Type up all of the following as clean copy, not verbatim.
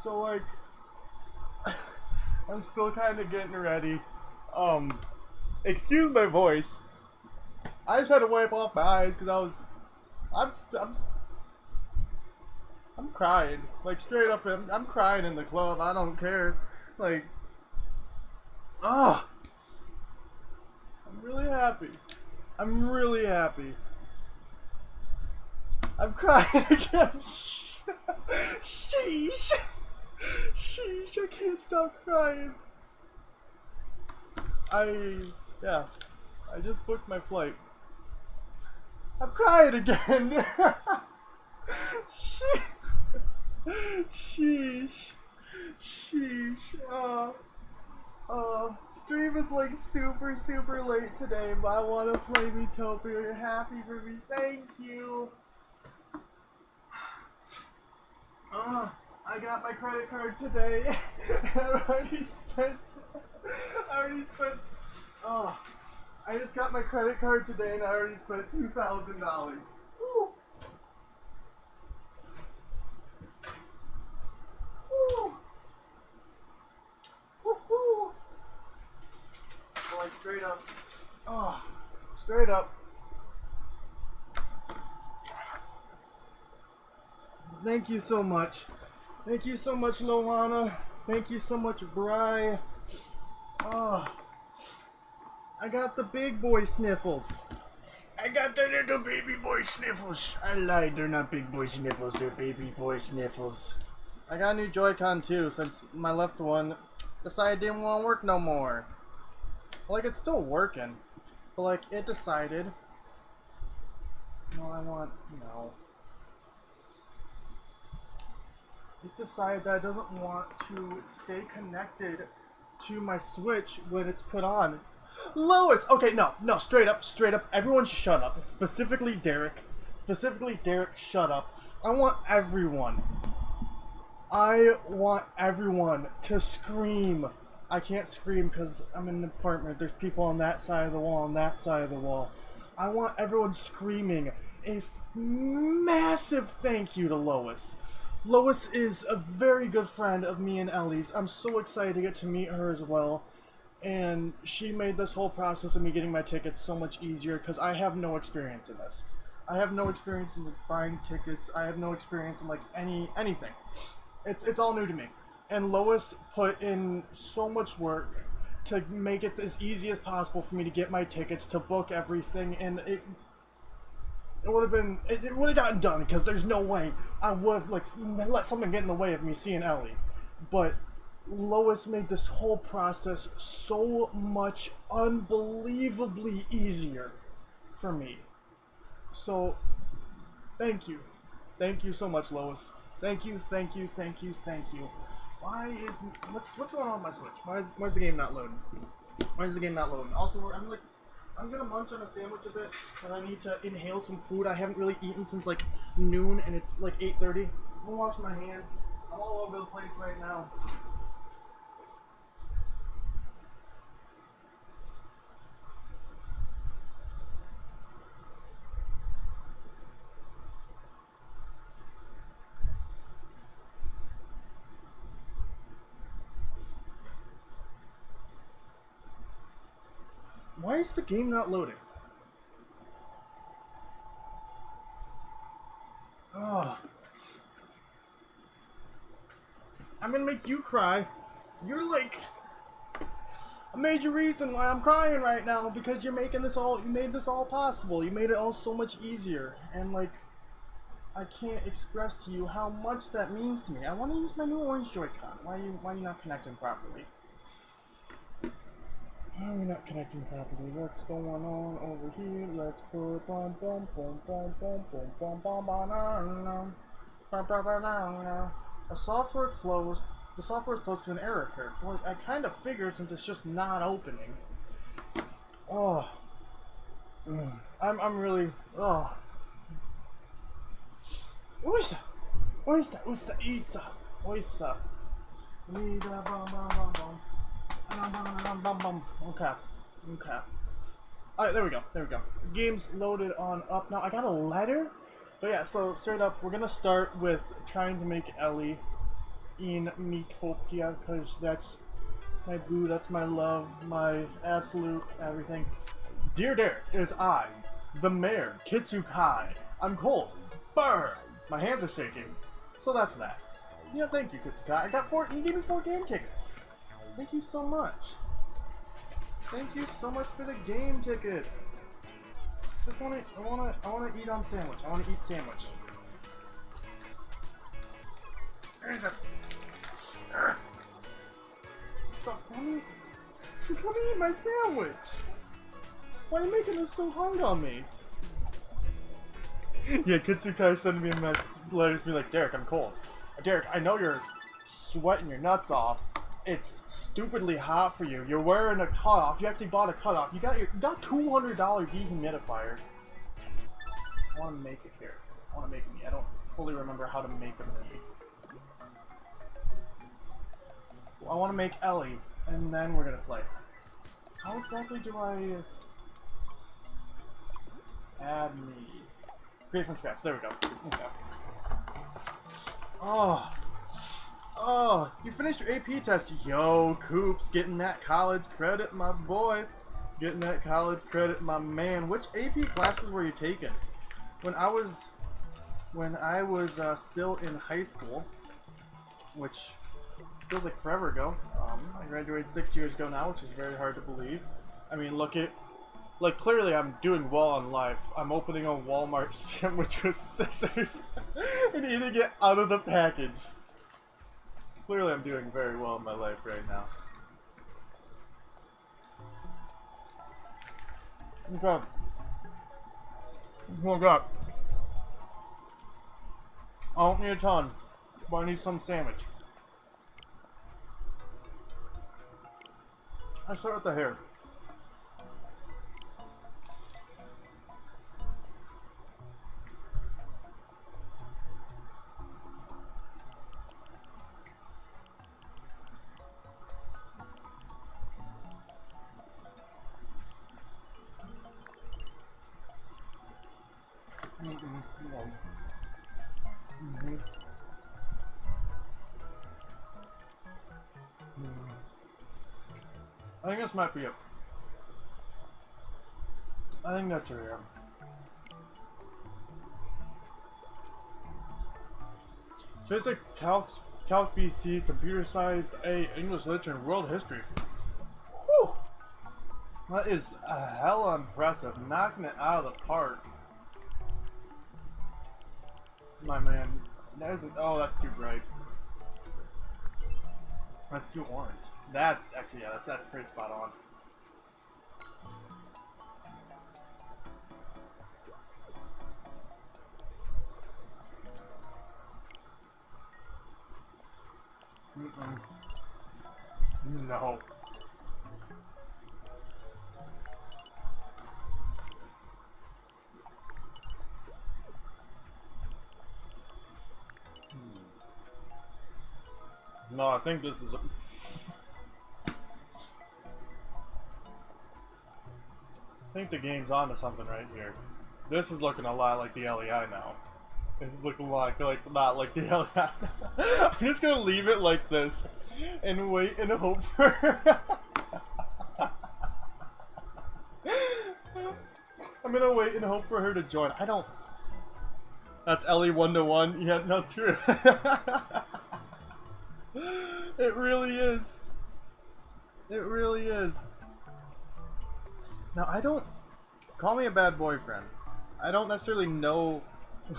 So like, I'm still kind of getting ready. Excuse my voice. I just had to wipe off my eyes because I'm crying. Like straight up, I'm crying in the club. I don't care. Like, ah, I'm really happy. I'm really happy. I'm crying again. Sheesh. Sheesh, I can't stop crying. Yeah, I just booked my flight. I'm crying again. Sheesh. Sheesh. Stream is like super late today, but I want to play Miitopia. You're happy for me. Thank you. I got my credit card today. I already spent. I just got my credit card today and I already spent $2,000. Woo! Woo! Woo-hoo! So like straight up. Straight up. Thank you so much. Thank you so much, Loana. Thank you so much, Bri. I got the big boy sniffles. I got the little baby boy sniffles. I lied, they're not big boy sniffles, they're baby boy sniffles. I got a new Joy-Con too, since my left one decided it didn't want to work no more. Like, it's still working, but like, it decided, it decided that it doesn't want to stay connected to my Switch when it's put on. Lois! Okay, no, straight up, everyone shut up. Specifically Derek, shut up. I want everyone to scream. I can't scream because I'm in an apartment. There's people on that side of the wall, on that side of the wall. I want everyone screaming a massive thank you to Lois. Lois is a very good friend of me and Ellie's. I'm so excited to get to meet her as well. And she made this whole process of me getting my tickets so much easier because I have no experience in this. I have no experience in buying tickets. I have no experience in like anything. It's all new to me. And Lois put in so much work to make it as easy as possible for me to get my tickets, to book everything, and it would have gotten done because there's no way I would have like let something get in the way of me seeing Ellie. But Lois made this whole process so much unbelievably easier for me. So thank you so much, Lois. Thank you. What's going on with my Switch? Why is the game not loading? Also, I'm gonna munch on a sandwich a bit, and I need to inhale some food. I haven't really eaten since like noon, and it's like 8:30. I'm gonna wash my hands. I'm all over the place right now. Why is the game not loading? Ugh. I'm gonna make you cry. You're like a major reason why I'm crying right now, because you made this all possible. You made it all so much easier, and like, I can't express to you how much that means to me. I want to use my new orange Joy-Con. Why are you not connecting properly? Why are we not connecting properly? What's going on over here? Let's put a software closed. The software is closed because an error occurred. Well, I kind of figured since it's just not opening. Oh, I'm really Oysa. Okay. Alright, there we go. Game's loaded on up now. I got a letter? But yeah, so straight up, we're gonna start with trying to make Ellie in Miitopia because that's my boo, that's my love, my absolute everything. Dear Derek, it is I, the mayor, Kitsukai. I'm cold. Burn! My hands are shaking. So that's that. You know, thank you, Kitsukai. I got 4. You gave me 4 game tickets. Thank you so much. Thank you so much for the game tickets. I wanna eat on sandwich. I wanna eat sandwich. Just let me eat my sandwich. Why are you making this so hard on me? Yeah, Kitsukai sending me a letters be like, Derek, I'm cold. Derek, I know you're sweating your nuts off. It's stupidly hot for you. You're wearing a cutoff. You actually bought a cutoff. You got $200 dehumidifier. I want to make a character. I want to make a Mii. I don't fully remember how to make a Mii. I want to make Ellie, and then we're gonna play. How exactly do I add Mii? Create from scratch. There we go. Okay. Oh, you finished your AP test. Yo, Coops, getting that college credit, my boy. Getting that college credit, my man. Which AP classes were you taking? When I was still in high school, which feels like forever ago. I graduated 6 years ago now, which is very hard to believe. I mean, look at, like, clearly I'm doing well in life. I'm opening a Walmart sandwich with scissors and eating it out of the package. Clearly I'm doing very well in my life right now. Okay. Oh god. I don't need a ton, but I need some sandwich. I start with the hair. I think this might be it. I think that's her. Physics, Calc BC, Computer Science A, English Literature, and World History. Whew! That is hella impressive. Knocking it out of the park. My man. That isn't. Oh, that's too bright. That's too orange. That's actually, yeah, that's pretty spot on. No. No, I think this is. I think the game's onto something right here. This is looking a lot like the LEI now. This is looking a lot like not like the LEI. I'm just gonna leave it like this and wait and hope for. I'm gonna wait and hope for her to join. I don't. That's Ellie 1-to-1. Yeah, no, true. It really is. It really is. Now, I don't... Call me a bad boyfriend. I don't necessarily know...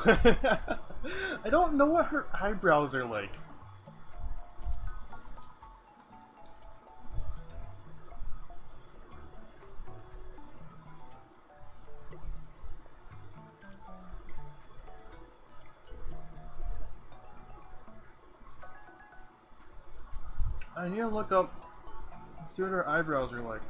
I don't know what her eyebrows are like. I need to look up... See what her eyebrows are like.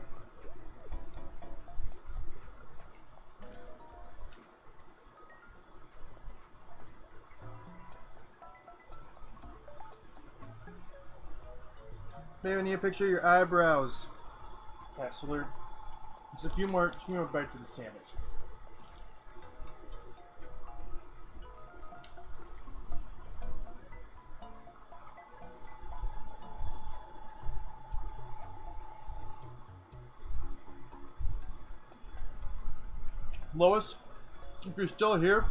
Maybe I need a picture of your eyebrows. Okay, so there's a few more bites of the sandwich. Lois, if you're still here,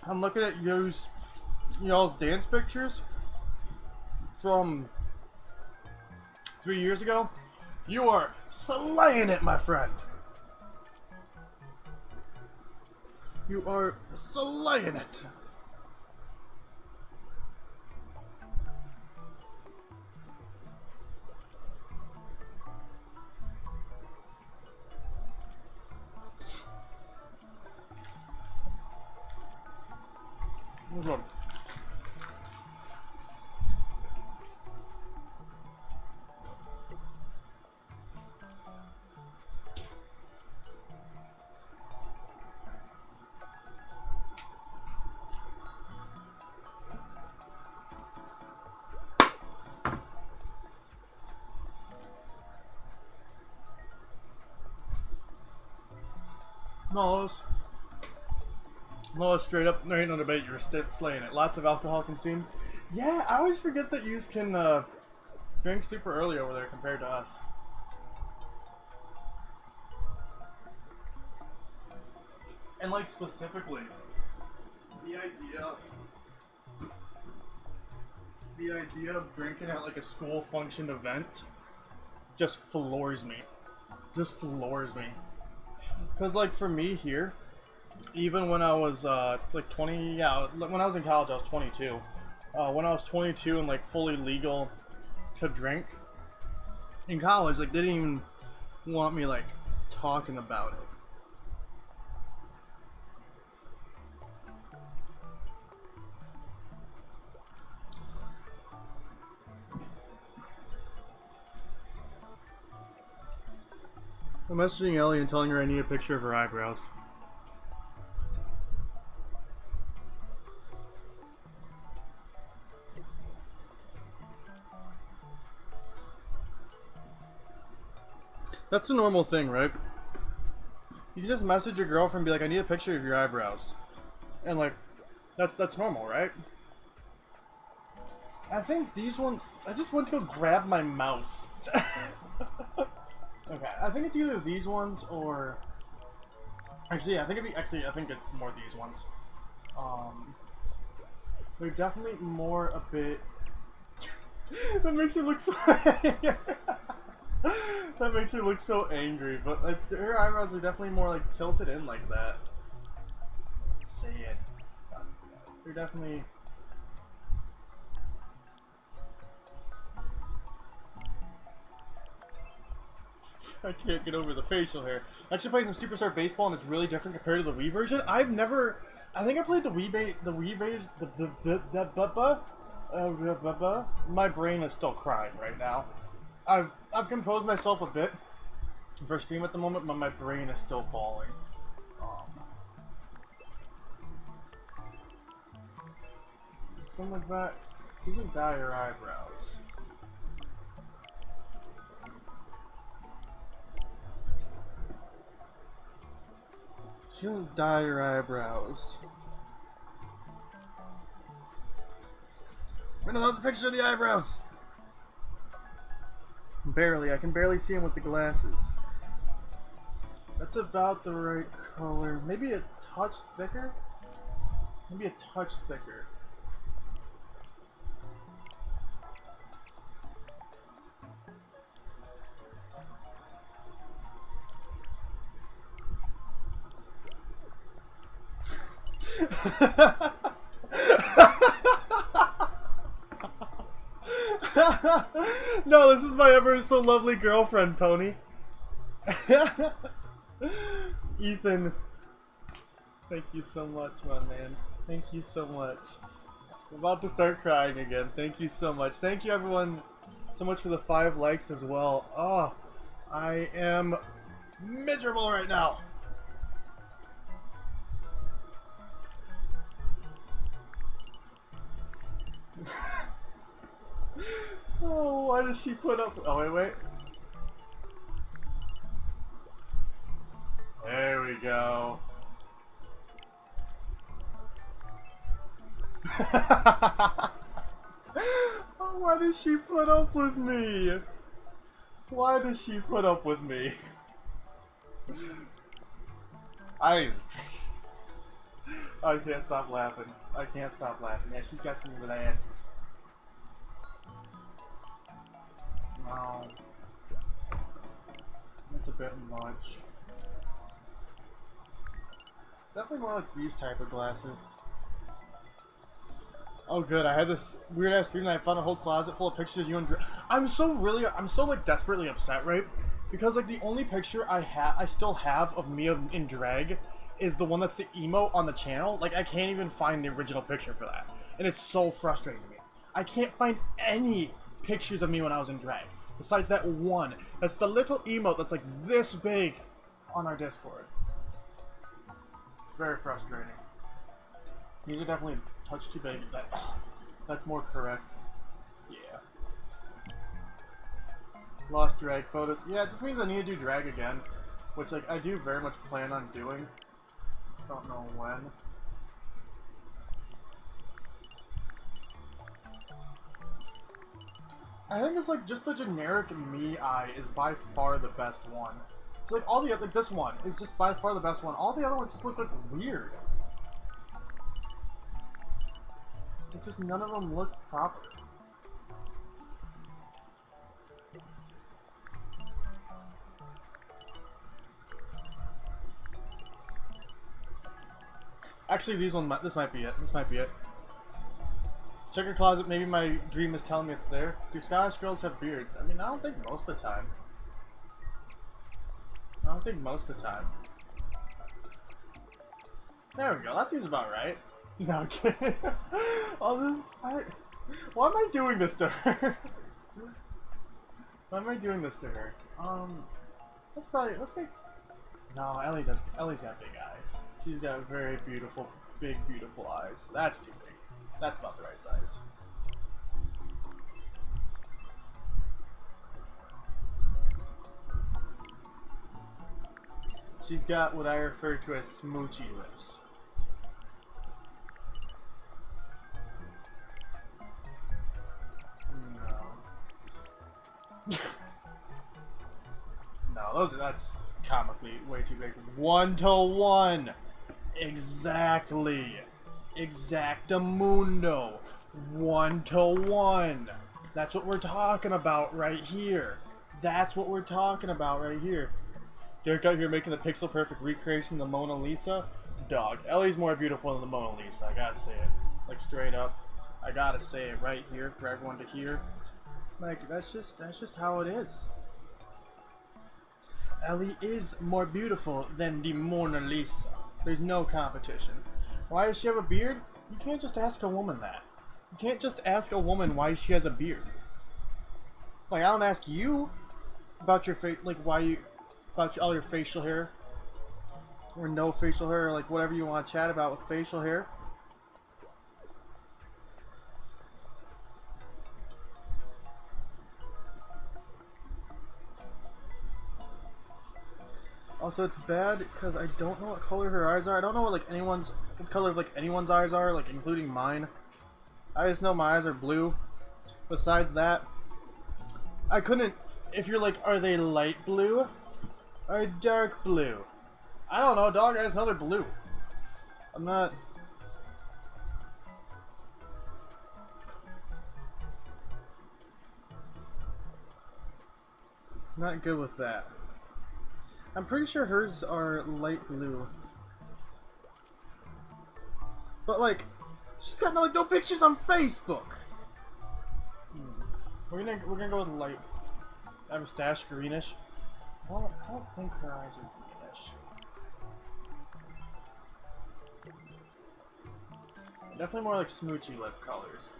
I'm looking at y'all's dance pictures from 3 years ago. You are slaying it, my friend. You are slaying it. No, straight up, there ain't no debate, you're slaying it. Lots of alcohol consumed. Yeah, I always forget that you can drink super early over there compared to us. And like specifically, the idea of drinking at like a school function event just floors me. Just floors me. Cause like for me here, even when I was like 20, yeah, when I was in college I was 22. When I was 22 and like fully legal to drink in college, like they didn't even want me like talking about it. I'm messaging Ellie and telling her I need a picture of her eyebrows. That's a normal thing, right? You can just message your girlfriend and be like, I need a picture of your eyebrows. And like, that's normal, right? I think these ones, I just went to go grab my mouse. Okay, I think it's either these ones or... Actually, yeah, I think it's more these ones. They're definitely more a bit... That makes her look so... That makes her look so angry, but like, her eyebrows are definitely more like tilted in like that. Say it. They're definitely... I can't get over the facial hair. I actually played some Superstar Baseball and it's really different compared to the Wii version. I think I played the Wii my brain is still crying right now. I've composed myself a bit for stream at the moment, but my brain is still bawling. Something like that. She doesn't dye her eyebrows. She doesn't dye her eyebrows. No, that was a picture of the eyebrows. Barely. I can barely see him with the glasses. That's about the right color. Maybe a touch thicker? Maybe a touch thicker. No, this is my ever so lovely girlfriend, Tony. Ethan, thank you so much, my man. Thank you so much. I'm about to start crying again. Thank you so much. Thank you, everyone, so much for the 5 likes as well. Oh, I am miserable right now. Oh, why does she put up... Oh, wait. There we go. Oh, why does she put up with me? Why does she put up with me? I I can't stop laughing. I can't stop laughing. Yeah, she's got some glasses. No. That's a bit much. Definitely more like these type of glasses. Oh good, I had this weird ass dream and I found a whole closet full of pictures of you and I'm so like desperately upset, right? Because like the only picture I still have of me in drag is the one that's the emo on the channel. Like I can't even find the original picture for that. And it's so frustrating to me. I can't find any pictures of me when I was in drag. Besides that one. That's the little emote that's like this big on our Discord. Very frustrating. These are definitely a touch too big. That's more correct. Yeah. Lost drag photos. Yeah, it just means I need to do drag again. Which, like, I do very much plan on doing. Just don't know when. I think it's like just the generic MII is by far the best one. So like all the other, like this one is just by far the best one. All the other ones just look like weird. Like just none of them look proper. Actually, this might be it. This might be it. Check your closet. Maybe my dream is telling me it's there. Do Scottish girls have beards? I mean, I don't think most of the time. I don't think most of the time. There we go. That seems about right. No, I'm kidding. All this. Why am I doing this to her? Why am I doing this to her? Let's make. No, Ellie's got big eyes. She's got very beautiful, big, beautiful eyes. That's too big. That's about the right size. She's got what I refer to as smoochy lips. No. No, that's comically way too big. 1-to-1. Exactly. Exactamundo. 1-to-1. That's what we're talking about right here. That's what we're talking about right here. Derek out here making the pixel perfect recreation of the Mona Lisa. Dog. Ellie's more beautiful than the Mona Lisa. I gotta say it. Like straight up. I gotta say it right here for everyone to hear. Like that's just how it is. Ellie is more beautiful than the Mona Lisa. There's no competition. Why does she have a beard? You can't just ask a woman that. You can't just ask a woman why she has a beard. Like, I don't ask you about your face, like, about all your facial hair. Or no facial hair, or like whatever you want to chat about with facial hair. Also, it's bad because I don't know what color her eyes are. I don't know what like the color of like anyone's eyes are, like including mine. I just know my eyes are blue. Besides that, I couldn't. If you're like, are they light blue or dark blue? I don't know, dog. I just know they're blue. I'm not. Not good with that. I'm pretty sure hers are light blue. But like, she's got no pictures on Facebook. We're gonna go with light. I have a stash greenish. I don't think her eyes are greenish. Definitely more like smoochy lip colors.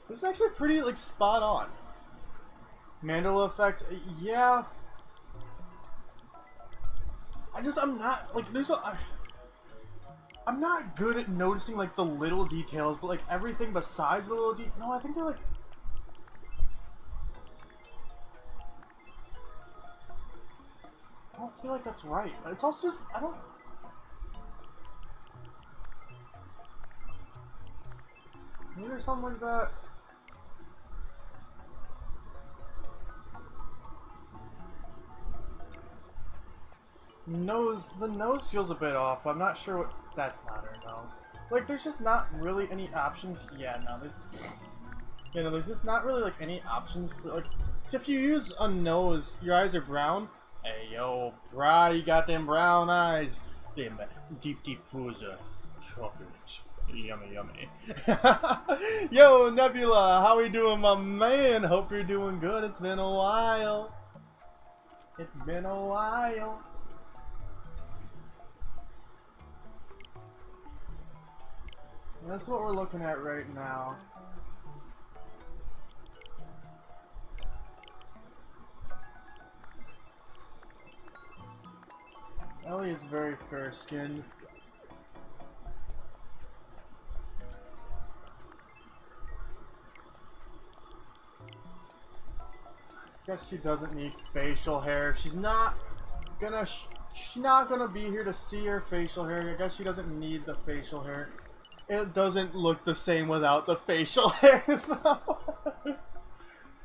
This is actually pretty, like, spot on. Mandela effect, yeah. I'm not, like, I'm not good at noticing, like, the little details, but, like, everything besides the little details. No, I think they're, like... I don't feel like that's right. It's also just, I don't... maybe or something like that. The nose feels a bit off, but I'm not sure what. That's not her nose. Like, there's just not really any options. Yeah, no, there's just not really like any options for like. So if you use a nose, your eyes are brown. Hey yo, brah, you got them brown eyes. Them deep pools of chocolate. Yummy, yummy. Yo, Nebula, how we doing, my man? Hope you're doing good. It's been a while. It's been a while. That's what we're looking at right now. Ellie is very fair skinned. Guess she doesn't need facial hair. She's not gonna be here to see her facial hair. I guess she doesn't need the facial hair. It doesn't look the same without the facial hair, though.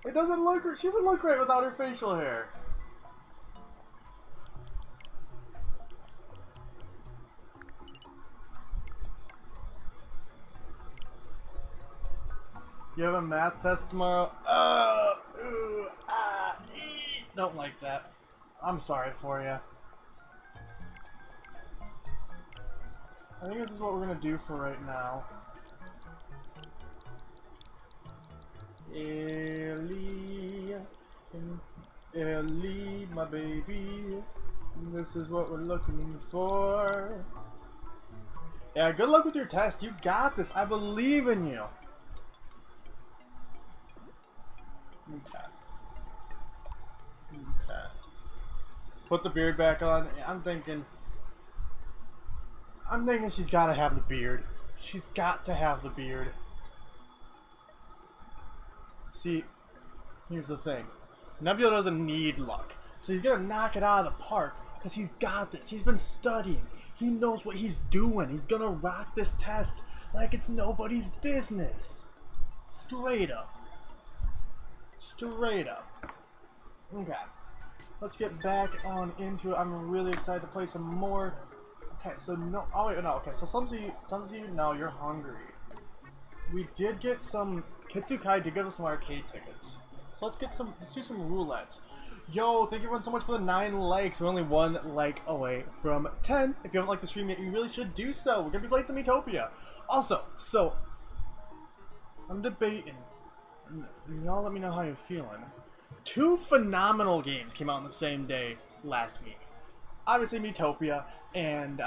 It doesn't look. She doesn't look right without her facial hair. You have a math test tomorrow? Don't like that. I'm sorry for you. I think this is what we're gonna do for right now. Ellie, my baby. This is what we're looking for. Yeah, good luck with your test. You got this. I believe in you. Okay. Okay. Put the beard back on. I'm thinking she's gotta have the beard. She's got to have the beard. See, here's the thing. Nebula doesn't need luck. So he's gonna knock it out of the park because he's got this. He's been studying. He knows what he's doing. He's gonna rock this test like it's nobody's business. Straight up. Straight up. Okay. Let's get back on into it. I'm really excited to play some more. Okay, so no. Oh wait, no. Okay, so some of you know you're hungry. We did get some. Kitsukai did give us some arcade tickets. So let's do some roulette. Yo, thank you everyone so much for the 9 likes. We're only 1 like away from 10. If you haven't liked the stream yet, you really should do so. We're gonna be playing some Miitopia. Also, so I'm debating. Y'all let me know how you're feeling. 2 phenomenal games came out on the same day last week. Obviously Miitopia and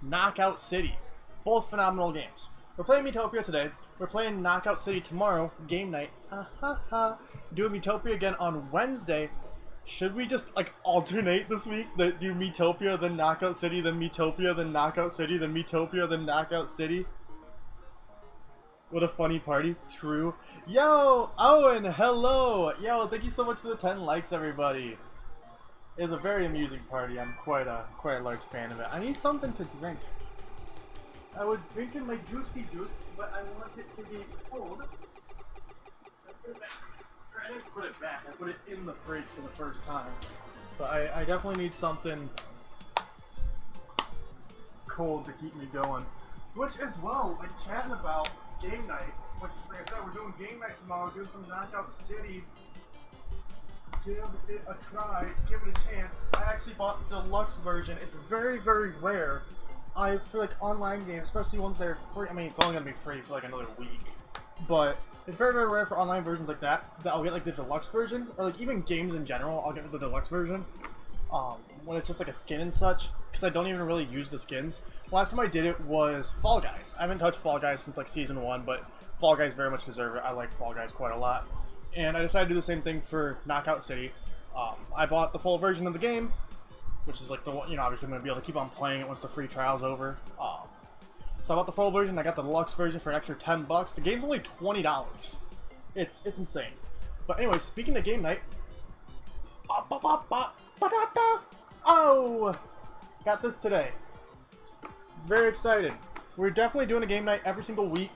Knockout City. Both phenomenal games. We're playing Miitopia today. We're playing Knockout City tomorrow, game night. Doing Miitopia again on Wednesday. Should we just like alternate this week? Do Miitopia, then Knockout City, then Miitopia, then Knockout City, then Miitopia, then Knockout City? What a funny party. True. Yo, Owen, hello. Yo, thank you so much for the 10 likes, everybody. It was a very amusing party. I'm quite a large fan of it. I need something to drink. I was drinking my juicy juice, but I want it to be cold. I didn't put it back. I put it in the fridge for the first time. But I definitely need something cold to keep me going. Which as well, like chatting about game night, which like I said, we're doing game night tomorrow, doing some Knockout City. Give it a try, give it a chance. I actually bought the deluxe version. It's very, very rare. For like online games, especially ones that are free. I mean, it's only gonna be free for like another week, but it's very, very rare for online versions like that I'll get like the deluxe version, or like even games in general. I'll get the deluxe version when it's just like a skin and such, because I don't even really use the skins. Last time I did it was Fall Guys. I haven't touched Fall Guys since like season 1, but Fall Guys very much deserve it. I like Fall Guys quite a lot, and I decided to do the same thing for Knockout City. I bought the full version of the game, which is like the one, you know, obviously I'm going to be able to keep on playing it once the free trial's over. So I bought the full version, I got the deluxe version for an extra $10. The game's only $20. It's insane. But anyway, speaking of game night, oh, got this today. Very excited. We're definitely doing a game night every single week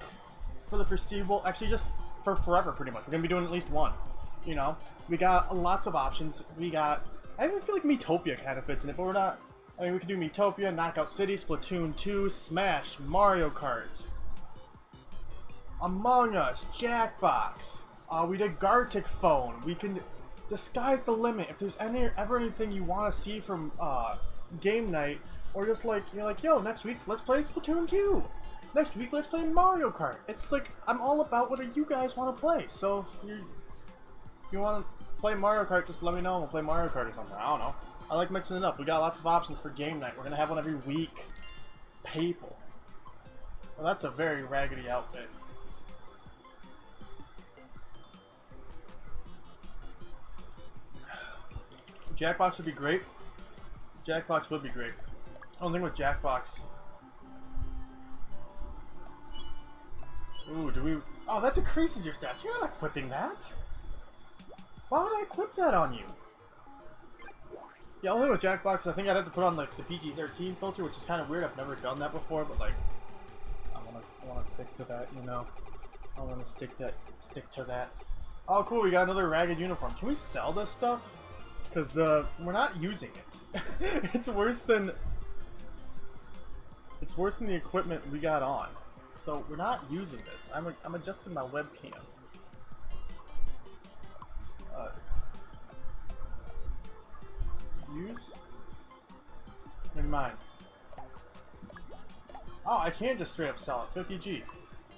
for the foreseeable, actually just for forever pretty much. We're going to be doing at least one, you know? We got lots of options. We got, I even feel like Miitopia kind of fits in it, but we're not. I mean, we could do Miitopia, Knockout City, Splatoon 2, Smash, Mario Kart, Among Us, Jackbox. We did Gartic Phone. We can, the sky's the limit. If there's ever anything you want to see from game night, or just like, you're like, yo, next week let's play Splatoon 2. Next week let's play Mario Kart. It's like, I'm all about what you guys want to play. So if you want to play Mario Kart, just let me know and we'll play Mario Kart or something. I don't know. I like mixing it up. We got lots of options for game night. We're going to have one every week. People. Well, that's a very raggedy outfit. Jackbox would be great. Jackbox would be great. Only thing with Jackbox. Ooh, do we... Oh, that decreases your stats. You're not equipping that. Why would I equip that on you? Yeah, only with Jackbox, I think I'd have to put on like the PG-13 filter, which is kind of weird. I've never done that before, but like, I wanna stick to that, you know. I wanna stick to that. Oh, cool! We got another ragged uniform. Can we sell this stuff? Cause we're not using it. It's worse than the equipment we got on. So we're not using this. I'm adjusting my webcam. Use? Never mind. Oh, I can't just straight up sell it. 50G.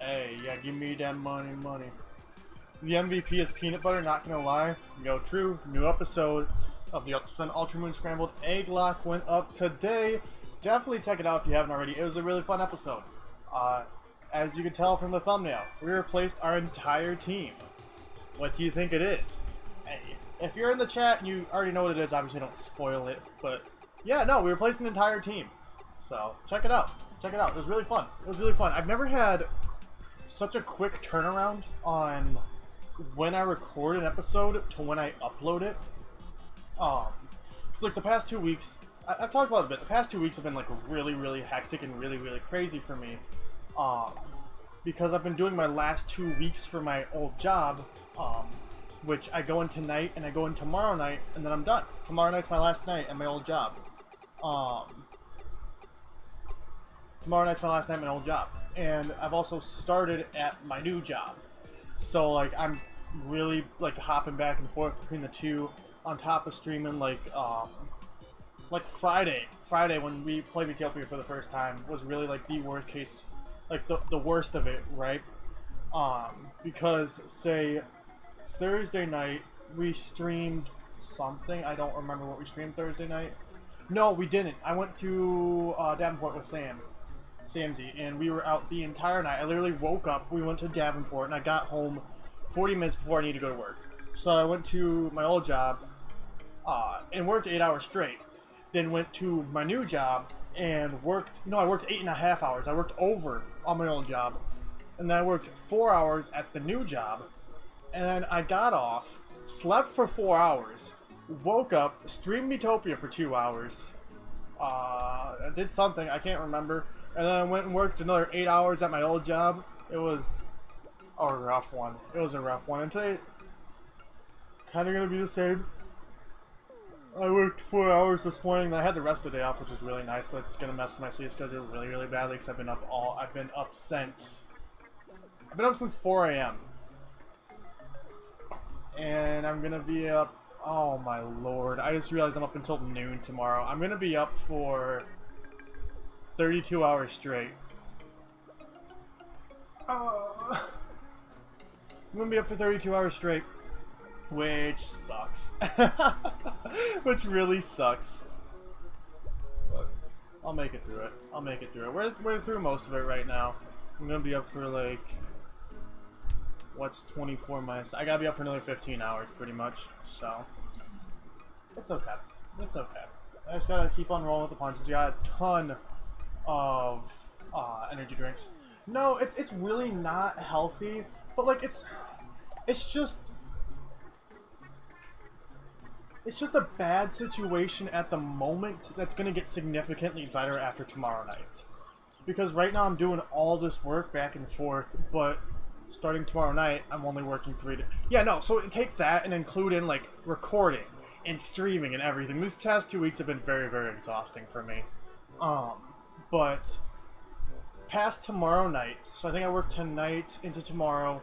Hey, yeah, give me that money. The MVP is peanut butter, not gonna lie. Yo, true. New episode of the Sun Ultra Moon Scrambled Egg Lock went up today. Definitely check it out if you haven't already. It was a really fun episode. As you can tell from the thumbnail, we replaced our entire team. What do you think it is? Hey, if you're in the chat and you already know what it is, obviously don't spoil it. But yeah, no, we replaced an entire team. So check it out. Check it out. It was really fun. It was really fun. I've never had such a quick turnaround on when I record an episode to when I upload it. It's like the past 2 weeks, I've talked about it a bit. The past 2 weeks have been like really hectic and really crazy for me. Because I've been doing my last 2 weeks for my old job, which I go in tonight and I go in tomorrow night and then I'm done. Tomorrow night's my last night at my old job. Tomorrow night's my last night at my old job. And I've also started at my new job. So like I'm really like hopping back and forth between the two, on top of streaming like Friday when we played Miitopia for the first time was really like the worst case, like the worst of it, right? Because say Thursday night we streamed something. I don't remember what we streamed Thursday night. No, we didn't. I went to Davenport with Samzy, and we were out the entire night. I literally woke up, we went to Davenport, and I got home 40 minutes before I needed to go to work. So I went to my old job and worked 8 hours straight. Then went to my new job and worked, I worked 8.5 hours. I worked over on my old job. And then I worked 4 hours at the new job. And then I got off, slept for 4 hours, woke up, streamed Miitopia for 2 hours. I did something, I can't remember. And then I went and worked another 8 hours at my old job. It was a rough one. It was a rough one. And today, kind of going to be the same. I worked 4 hours this morning, and I had the rest of the day off, which was really nice, but it's going to mess with my sleep schedule really badly, because I've been up since 4 a.m. And I'm going to be up, oh my lord, I just realized I'm up until noon tomorrow. I'm going to be up for 32 hours straight. I'm going to be up for 32 hours straight. Which sucks. Which really sucks. But I'll make it through it. I'll make it through it. We're through most of it right now. I'm gonna be up for like... What's 24 minus... I gotta be up for another 15 hours pretty much. So... It's okay. It's okay. I just gotta keep on rolling with the punches. You got a ton of energy drinks. No, it's really not healthy. But like it's just... It's just a bad situation at the moment that's going to get significantly better after tomorrow night. because right now I'm doing all this work back and forth, but starting tomorrow night, I'm only working 3 days. Yeah, no, so take that and include in, like, recording and streaming and everything. These past 2 weeks have been very, very exhausting for me. But past tomorrow night, so I think I work tonight into tomorrow.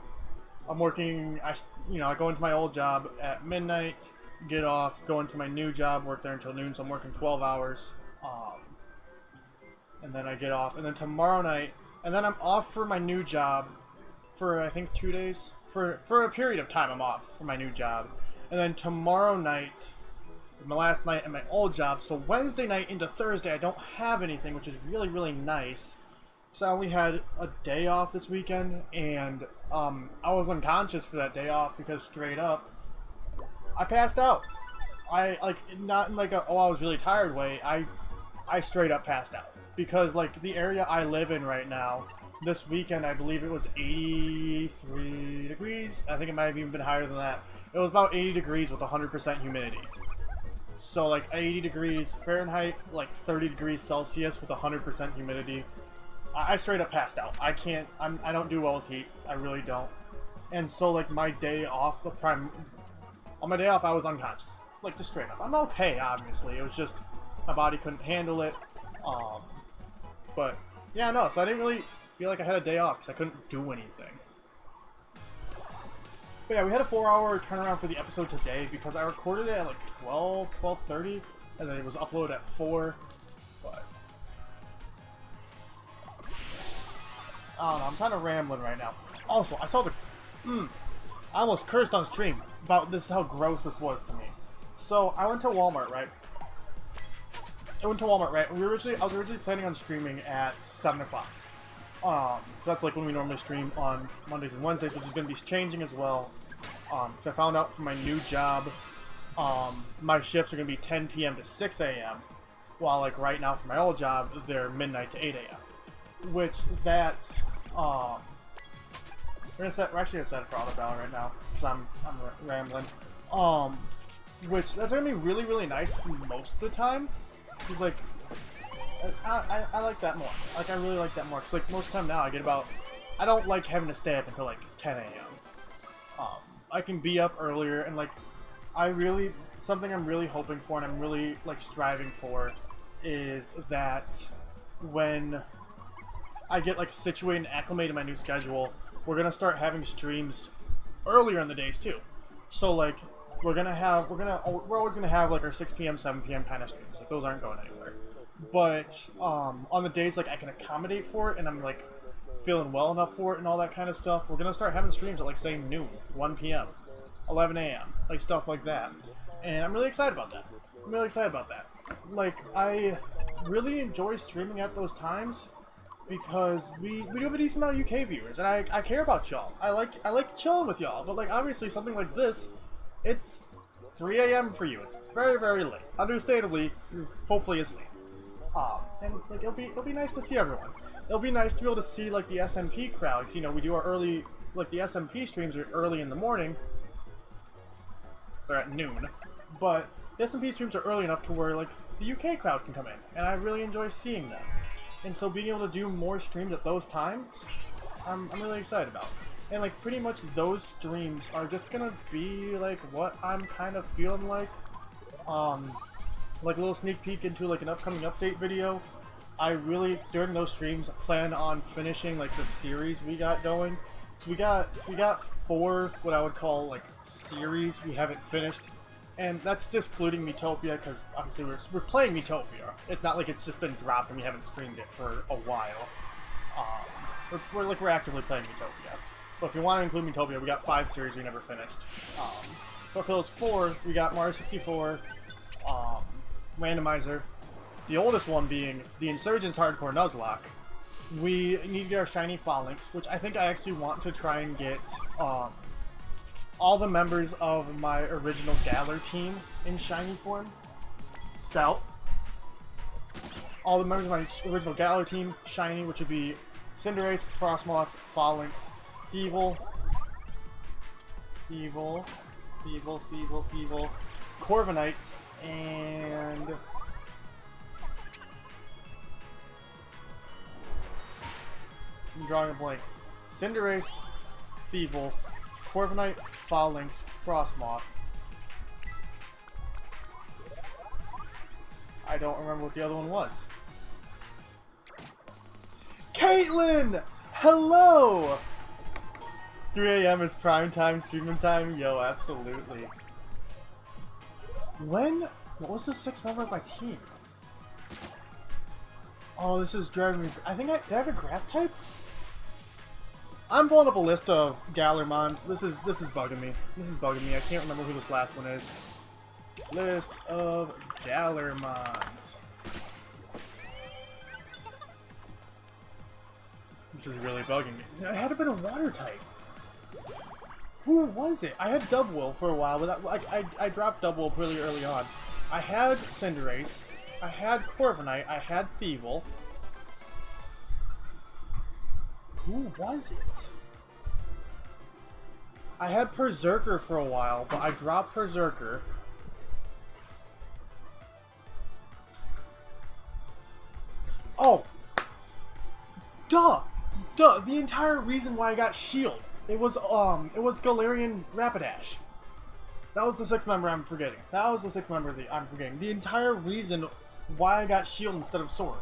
I'm working, I go into my old job at midnight, get off, go into my new job, work there until noon, so I'm working 12 hours. And then I get off, and then tomorrow night, and then I'm off for my new job for, I think, 2 days. For a period of time, I'm off for my new job. And then tomorrow night, my last night at my old job, so Wednesday night into Thursday, I don't have anything, which is really, really nice. So I only had a day off this weekend, and I was unconscious for that day off because straight up, I passed out. Not in like a, oh, I was really tired way, I straight up passed out. Because, like, the area I live in right now, this weekend, I believe it was 83 degrees. I think it might have even been higher than that. It was about 80 degrees with 100% humidity. So, like, 80 degrees Fahrenheit, like 30 degrees Celsius with 100% humidity. I straight up passed out. I don't do well with heat. I really don't. And so, like, my day off, on my day off, I was unconscious. Like, just straight up. I'm okay, obviously. It was just, my body couldn't handle it. But, yeah, no, so I didn't really feel like I had a day off because I couldn't do anything. But yeah, we had a 4-hour turnaround for the episode today because I recorded it at like 12:30, and then it was uploaded at 4. But I don't know, I'm kind of rambling right now. Also, I saw the... I almost cursed on stream about this, how gross this was to me. So, I went to Walmart, right? I was originally planning on streaming at 7 o'clock. So that's like when we normally stream on Mondays and Wednesdays, which is going to be changing as well. So I found out from my new job, my shifts are going to be 10 p.m. to 6 a.m. While like right now for my old job, they're midnight to 8 a.m. Which that, we're actually going to set a product down right now, because I'm rambling. Which, that's going to be really, really nice most of the time. Because, like, I like that more. Like, I really like that more. Because, like, most of the time now, I don't like having to stay up until, like, 10 a.m. I can be up earlier, and, like, something I'm really hoping for, and I'm really, like, striving for, is that when I get, like, situated and acclimated in my new schedule, we're going to start having streams earlier in the days, too. So, like, we're always gonna have like our 6 p.m., 7 p.m. kind of streams. Like those aren't going anywhere. But on the days like I can accommodate for it and I'm like feeling well enough for it and all that kind of stuff, we're gonna start having streams at like say noon, 1 p.m., 11 a.m., like stuff like that. And I'm really excited about that. Like I really enjoy streaming at those times because we do have a decent amount of UK viewers, and I care about y'all. I like chilling with y'all. But like obviously something like this, it's 3 a.m. for you. It's very, very late. Understandably, you're hopefully asleep. And like it'll be nice to see everyone. It'll be nice to be able to see like the SMP crowd. 'Cause, you know, we do our early, like the SMP streams are early in the morning. They're at noon, but the SMP streams are early enough to where like the UK crowd can come in, and I really enjoy seeing them. And so being able to do more streams at those times, I'm really excited about. And like pretty much those streams are just gonna be like what I'm kind of feeling like. Like a little sneak peek into like an upcoming update video. I really, during those streams, plan on finishing like the series we got going. So we got 4 what I would call like series we haven't finished, and that's discluding Miitopia because obviously we're playing Miitopia. It's not like it's just been dropped and we haven't streamed it for a while. We're actively playing Miitopia. But if you want to include Miitopia, we got 5 series we never finished. But for those 4, we got Mario 64, Randomizer, the oldest one being the Insurgents Hardcore Nuzlocke. We need to get our shiny Phalanx, which I think I actually want to try and get all the members of my original Galar team in shiny form. Stout. All the members of my original Galar team, shiny, which would be Cinderace, Frostmoth, Phalanx, Feeble, Corviknight, and I'm drawing a blank. Cinderace, Thievul, Corviknight, Phalanx, Frostmoth. I don't remember what the other one was. Caitlin! Hello! 3 a.m. is prime time, streaming time? Yo, absolutely. What was the 6th member of my team? Oh, this is driving me. Did I have a grass type? I'm pulling up a list of Galarmons. This is bugging me. This is bugging me. I can't remember who this last one is. List of Galarmons. This is really bugging me. It had to have been a water type. Who was it? I had Dubwool for a while, but I dropped Dubwool really early on. I had Cinderace. I had Corviknight. I had Thievul. Who was it? I had Berserker for a while, but I dropped Berserker. Oh! Duh! The entire reason why I got Shield. It was Galarian Rapidash. That was the 6th member I'm forgetting. The entire reason why I got Shield instead of Sword.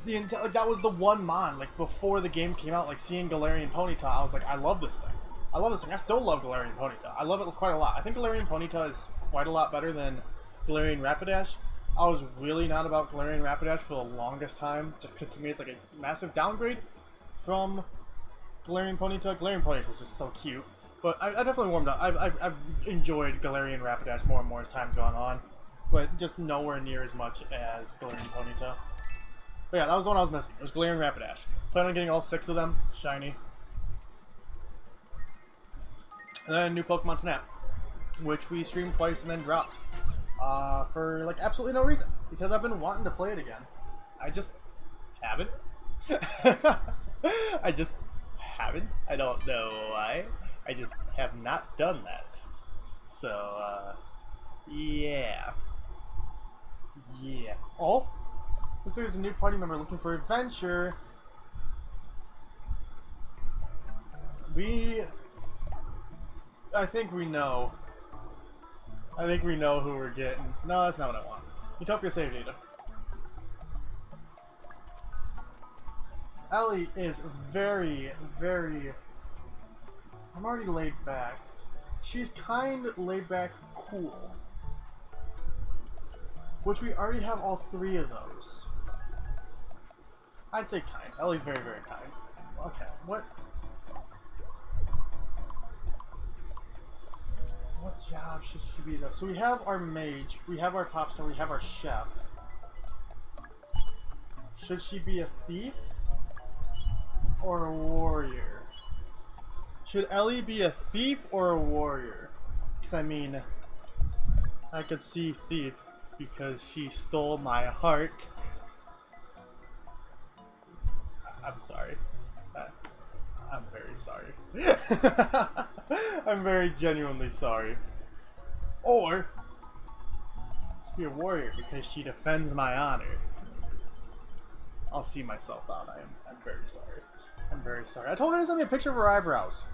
That was the one mon, like, before the games came out, like, seeing Galarian Ponyta, I was like, I love this thing. I still love Galarian Ponyta. I love it quite a lot. I think Galarian Ponyta is quite a lot better than Galarian Rapidash. I was really not about Galarian Rapidash for the longest time, just because to me it's like a massive downgrade from Galarian Ponyta. Galarian Ponyta is just so cute. But I definitely warmed up. I've enjoyed Galarian Rapidash more and more as time's gone on, but just nowhere near as much as Galarian Ponyta. But yeah, that was the one I was missing. It was Galarian Rapidash. Plan on getting all 6 of them, shiny. And then new Pokemon Snap, which we streamed twice and then dropped. For like absolutely no reason. Because I've been wanting to play it again. I just haven't. I just haven't. I don't know why. I just have not done that. So, yeah. Yeah. Oh! Looks like there's a new party member looking for adventure. I think we know. I think we know who we're getting. No, that's not what I want. Miitopia save data. Ellie is very, very... I'm already laid back. She's kind laid back cool. Which we already have all 3 of those. I'd say kind. Ellie's very, very kind. Okay, what job should she be though? So we have our mage, we have our pop star, we have our chef. Should she be a thief? Or a warrior? Should Ellie be a thief or a warrior? Because I mean, I could see thief because she stole my heart. I'm sorry. I'm very sorry. I'm very genuinely sorry. Or she'd be a warrior because she defends my honor. I'll see myself out. I'm very sorry. I'm very sorry. I told her to send me a picture of her eyebrows.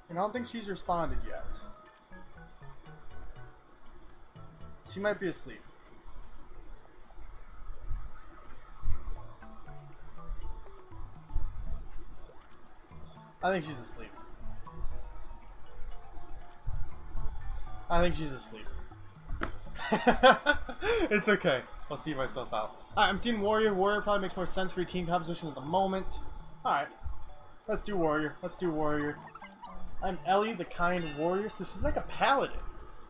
And I don't think she's responded yet. She might be asleep. I think she's asleep. I think she's asleep. It's okay. I'll see myself out. Alright, I'm seeing Warrior. Warrior probably makes more sense for your team composition at the moment. Alright. Let's do Warrior. Let's do Warrior. I'm Ellie, the kind warrior, so she's like a paladin.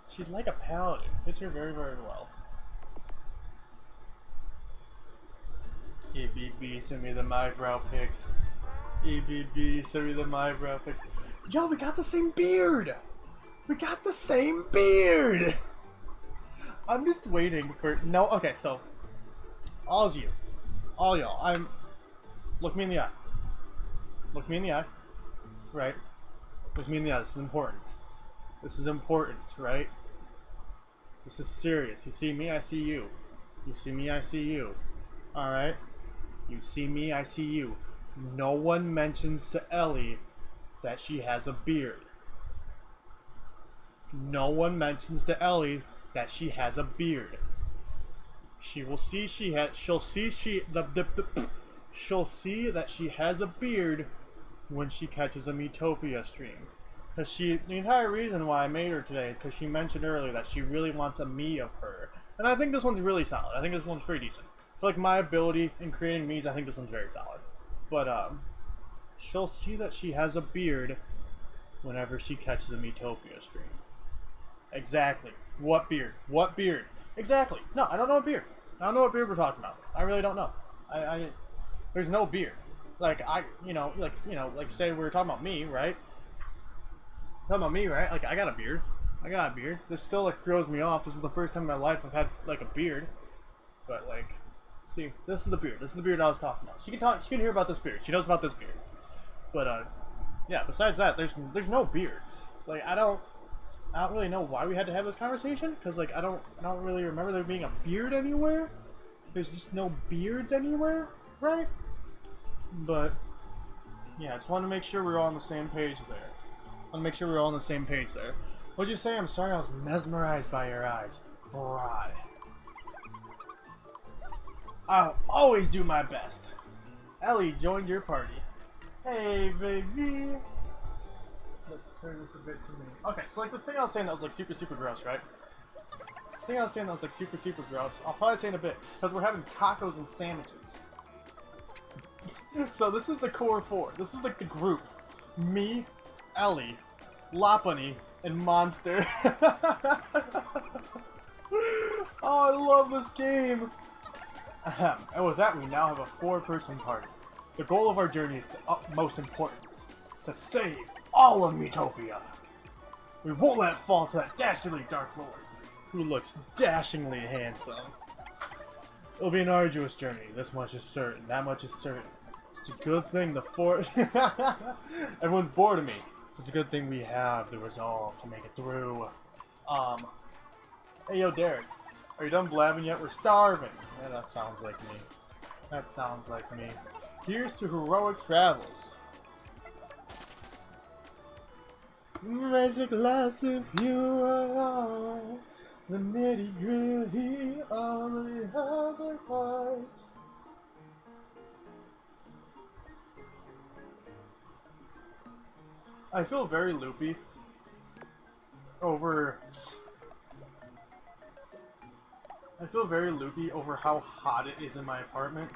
She's like a paladin. Fits her very, very well. EBB, send me the eyebrow pics. EBB, send me the eyebrow pics. Yo, we got the same beard! We got the same beard! I'm just waiting for... No, okay, so... All's you. All y'all. Look me in the eye. Look me in the eye. Right? Look me in the eye. This is important. This is important, right? This is serious. You see me, I see you. You see me, I see you. Alright? You see me, I see you. no one mentions to Ellie that she has a beard. No one mentions to Ellie that she has a beard. She'll see that she has a beard when she catches a Miitopia stream. Because the entire reason why I made her today is because she mentioned earlier that she really wants a Mii of her. And I think this one's really solid. I think this one's pretty decent. For like my ability in creating Miis, I think this one's very solid. But she'll see that she has a beard whenever she catches a Miitopia stream. Exactly. What beard? What beard? Exactly. No, I don't know what beard. I don't know what beard we're talking about. I really don't know. There's no beard. Like say we were talking about me, right? Talking about me, right? Like I got a beard. I got a beard. This still like throws me off. This is the first time in my life I've had like a beard. But like, see, this is the beard. This is the beard I was talking about. She can hear about this beard. She knows about this beard. But yeah. Besides that, there's no beards. Like I don't really know why we had to have this conversation, because like I don't really remember there being a beard anywhere. There's just no beards anywhere, right? But yeah, I just wanted to make sure we were all on the same page there. What'd you say? I'm sorry, I was mesmerized by your eyes. Broad. I'll always do my best. Ellie joined your party. Hey, baby. Let's turn this a bit to me. Okay, so like this thing I was saying that was like super gross, right? Super gross. I'll probably say in a bit, because we're having tacos and sandwiches. So this is the core four. This is like the group. Me, Ellie, Lopunny, and Monster. Oh, I love this game. And with that, we now have a 4-person party. The goal of our journey is to utmost importance. To save all of Miitopia. We won't let it fall to that dastardly Dark Lord, who looks dashingly handsome. It'll be an arduous journey. This much is certain. That much is certain. It's a good thing the everyone's bored of me. So it's a good thing we have the resolve to make it through. Hey yo, Derek. Are you done blabbing yet? We're starving. Yeah, that sounds like me. Here's to heroic travels. Raise a glass if you are all the nitty gritty of the other parts. I feel very loopy over how hot it is in my apartment.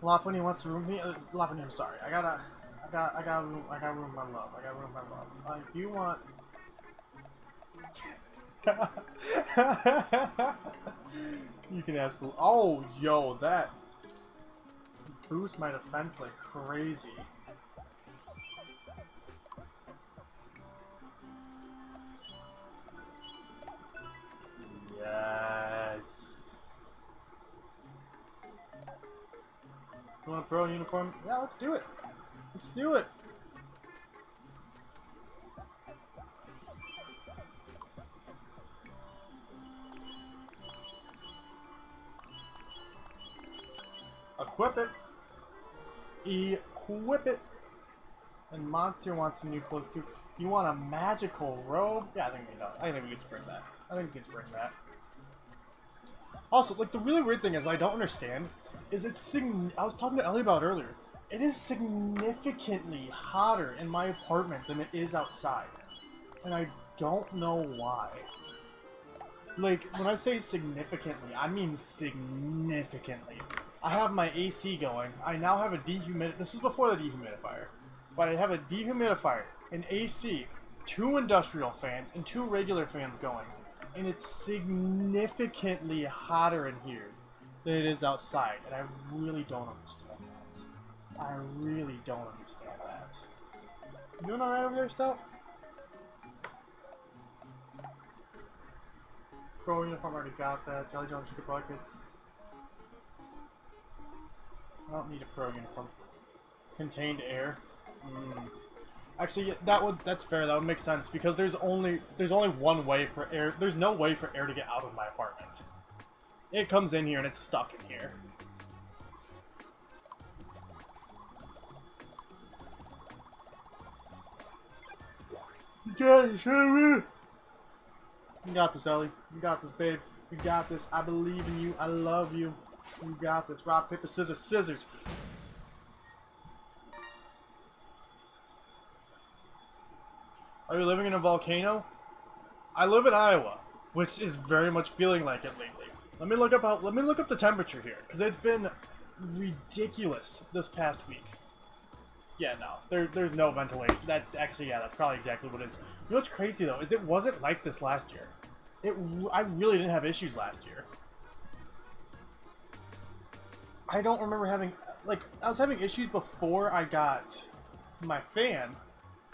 Lopunny wants to room me. Lopunny, I'm sorry. I got room my love. You want? You can absolutely. Oh, yo, that boosts my defense like crazy. Yes. You want a pro uniform? Yeah, let's do it. Let's do it. Equip it. Equip it. And Monster wants some new clothes too. You want a magical robe? Yeah, I think we know. I think we can spring that. Also, like, the really weird thing is I don't understand is I was talking to Ellie about it earlier. It is significantly hotter in my apartment than it is outside. And I don't know why. Like, when I say significantly, I mean significantly. I have my AC going. I now have a dehumidifier. This is before the dehumidifier. But I have a dehumidifier, an AC, 2 industrial fans, and 2 regular fans going. And it's significantly hotter in here than it is outside. And I really don't understand that. I really don't understand that. You doing alright over there, Stout? Pro uniform, already got that. Jelly John Chicken Buckets. I don't need a pro uniform. Contained air. Actually, that's fair. That would make sense because there's only one way for air. There's no way for air to get out of my apartment. It comes in here and it's stuck in here. You got this, Ellie. You got this, Ellie. You got this, babe. You got this. I believe in you. I love you. You got this. Rock, paper, scissors, scissors. Are you living in a volcano? I live in Iowa, which is very much feeling like it lately. Let me look up the temperature here, because it's been ridiculous this past week. Yeah, no, there's no ventilation. That's actually, yeah, that's probably exactly what it is. You know what's crazy though is it wasn't like this last year. I really didn't have issues last year. I don't remember having, like, I was having issues before I got my fan,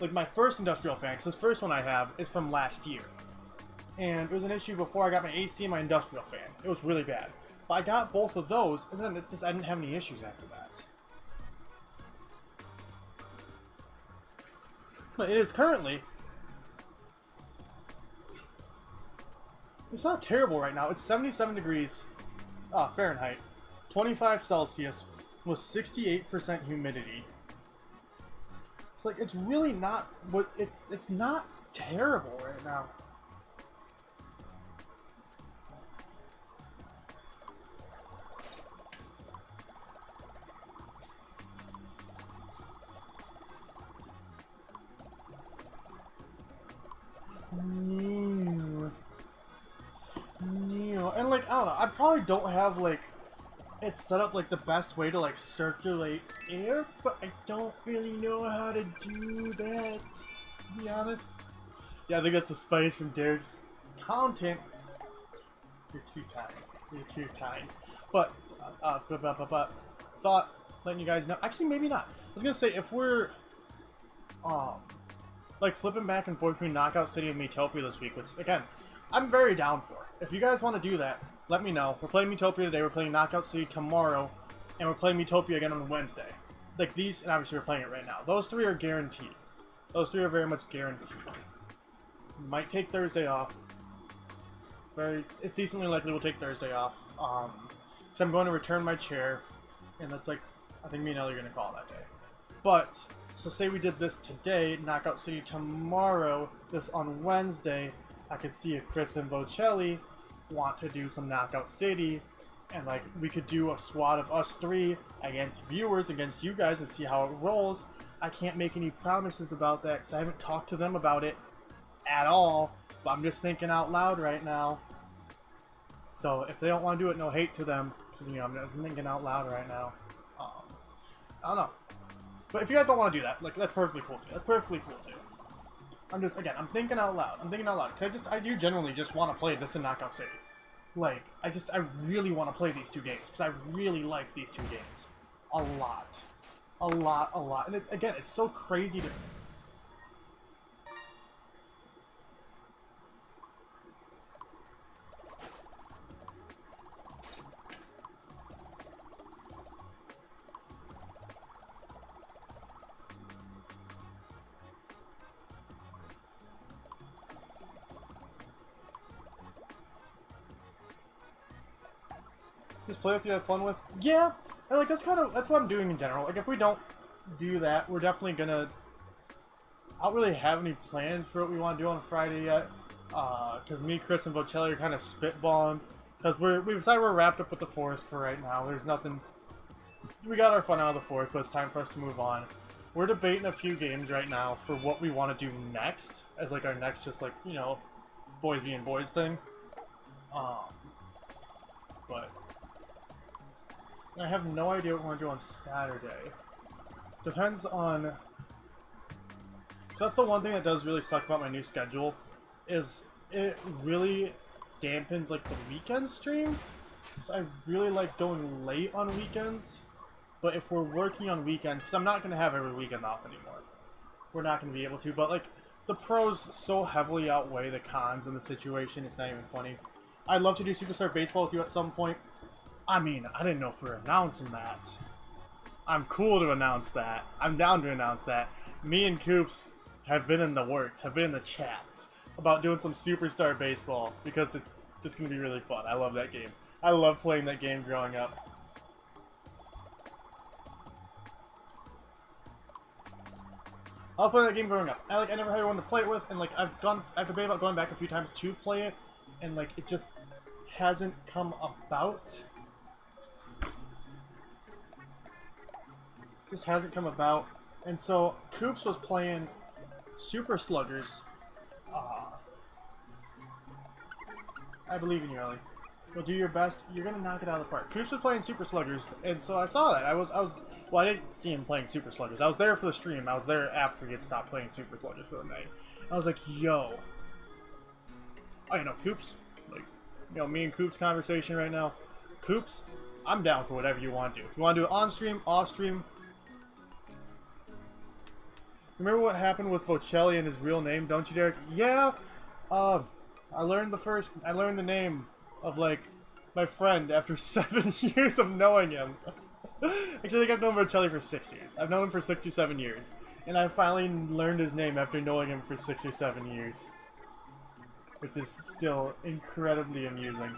like my first industrial fan, because this first one I have is from last year. And it was an issue before I got my AC and my industrial fan. It was really bad. But I got both of those, and then I didn't have any issues after that. But it is currently... It's not terrible right now. It's 77 degrees Fahrenheit, 25 Celsius, with 68% humidity. It's like, it's really not... But it's not terrible right now. And like, I don't know, I probably don't have like it set up like the best way to like circulate air, but I don't really know how to do that, to be honest. Yeah, I think that's the spice from Derek's content. You're too kind. You're too kind. But thought letting you guys know. Actually, maybe not. I was gonna say if we're like flipping back and forth between Knockout City and Miitopia this week, which again, I'm very down for. If you guys want to do that, let me know. We're playing Miitopia today, we're playing Knockout City tomorrow, and we're playing Miitopia again on Wednesday. Like these, and obviously we're playing it right now. Those three are guaranteed. Those three are very much guaranteed. Might take Thursday off. It's decently likely we'll take Thursday off. So I'm going to return my chair, and that's like, I think me and Ellie are going to call that day. But, so say we did this today, Knockout City tomorrow, this on Wednesday, I could see if Chris and Bocelli want to do some Knockout City, and like we could do a squad of us three against viewers, against you guys, and see how it rolls. I can't make any promises about that because I haven't talked to them about it at all, but I'm just thinking out loud right now. So if they don't want to do it, no hate to them, because you know I'm thinking out loud right now. I don't know, but if you guys don't want to do that, like that's perfectly cool too. That's perfectly cool too. I'm thinking out loud. I'm thinking out loud because I do generally just want to play this in Knockout City. Like I really want to play these two games because I really like these two games a lot. And again, it's so crazy to. Just play with you, have fun with. Yeah, and like that's what I'm doing in general. Like if we don't do that, we're definitely gonna. I don't really have any plans for what we want to do on Friday yet, because me, Chris, and Bocelli are kind of spitballing. Because we decided we're wrapped up with the forest for right now. There's nothing. We got our fun out of the forest, but it's time for us to move on. We're debating a few games right now for what we want to do next, as like our next, just like you know, boys being boys thing. But. I have no idea what we want to do on Saturday. Depends on... So that's the one thing that does really suck about my new schedule, is it really dampens like the weekend streams. So I really like going late on weekends, but if we're working on weekends, because I'm not going to have every weekend off anymore. We're not going to be able to, but like, the pros so heavily outweigh the cons in the situation, it's not even funny. I'd love to do Superstar Baseball with you at some point. I mean, I didn't know if we were announcing that. I'm cool to announce that. I'm down to announce that. Me and Coops have been in the works, have been in the chats about doing some Superstar Baseball because it's just going to be really fun. I love that game. I love playing that game growing up. I was playing that game growing up. I never had anyone to play it with, and like I've debated about going back a few times to play it, and like it just hasn't come about. Just hasn't come about. And so Coops was playing Super Sluggers. I believe in you, Ellie. Well, do your best. You're gonna knock it out of the park. Coops was playing Super Sluggers, and so I saw that. Well, I didn't see him playing Super Sluggers. I was there for the stream. I was there after he had stopped playing Super Sluggers for the night. I was like, yo. Oh, you know, Coops. Like, you know, me and Coops' conversation right now. Coops, I'm down for whatever you want to do. If you want to do it on stream, off stream. Remember what happened with Vocelli and his real name, don't you, Derek? Yeah. I learned the name of, like, my friend after 7 years of knowing him. Actually, I think I've known Vocelli for 6 years. I've known him for 6 or 7 years. And I finally learned his name after knowing him for 6 or 7 years. Which is still incredibly amusing.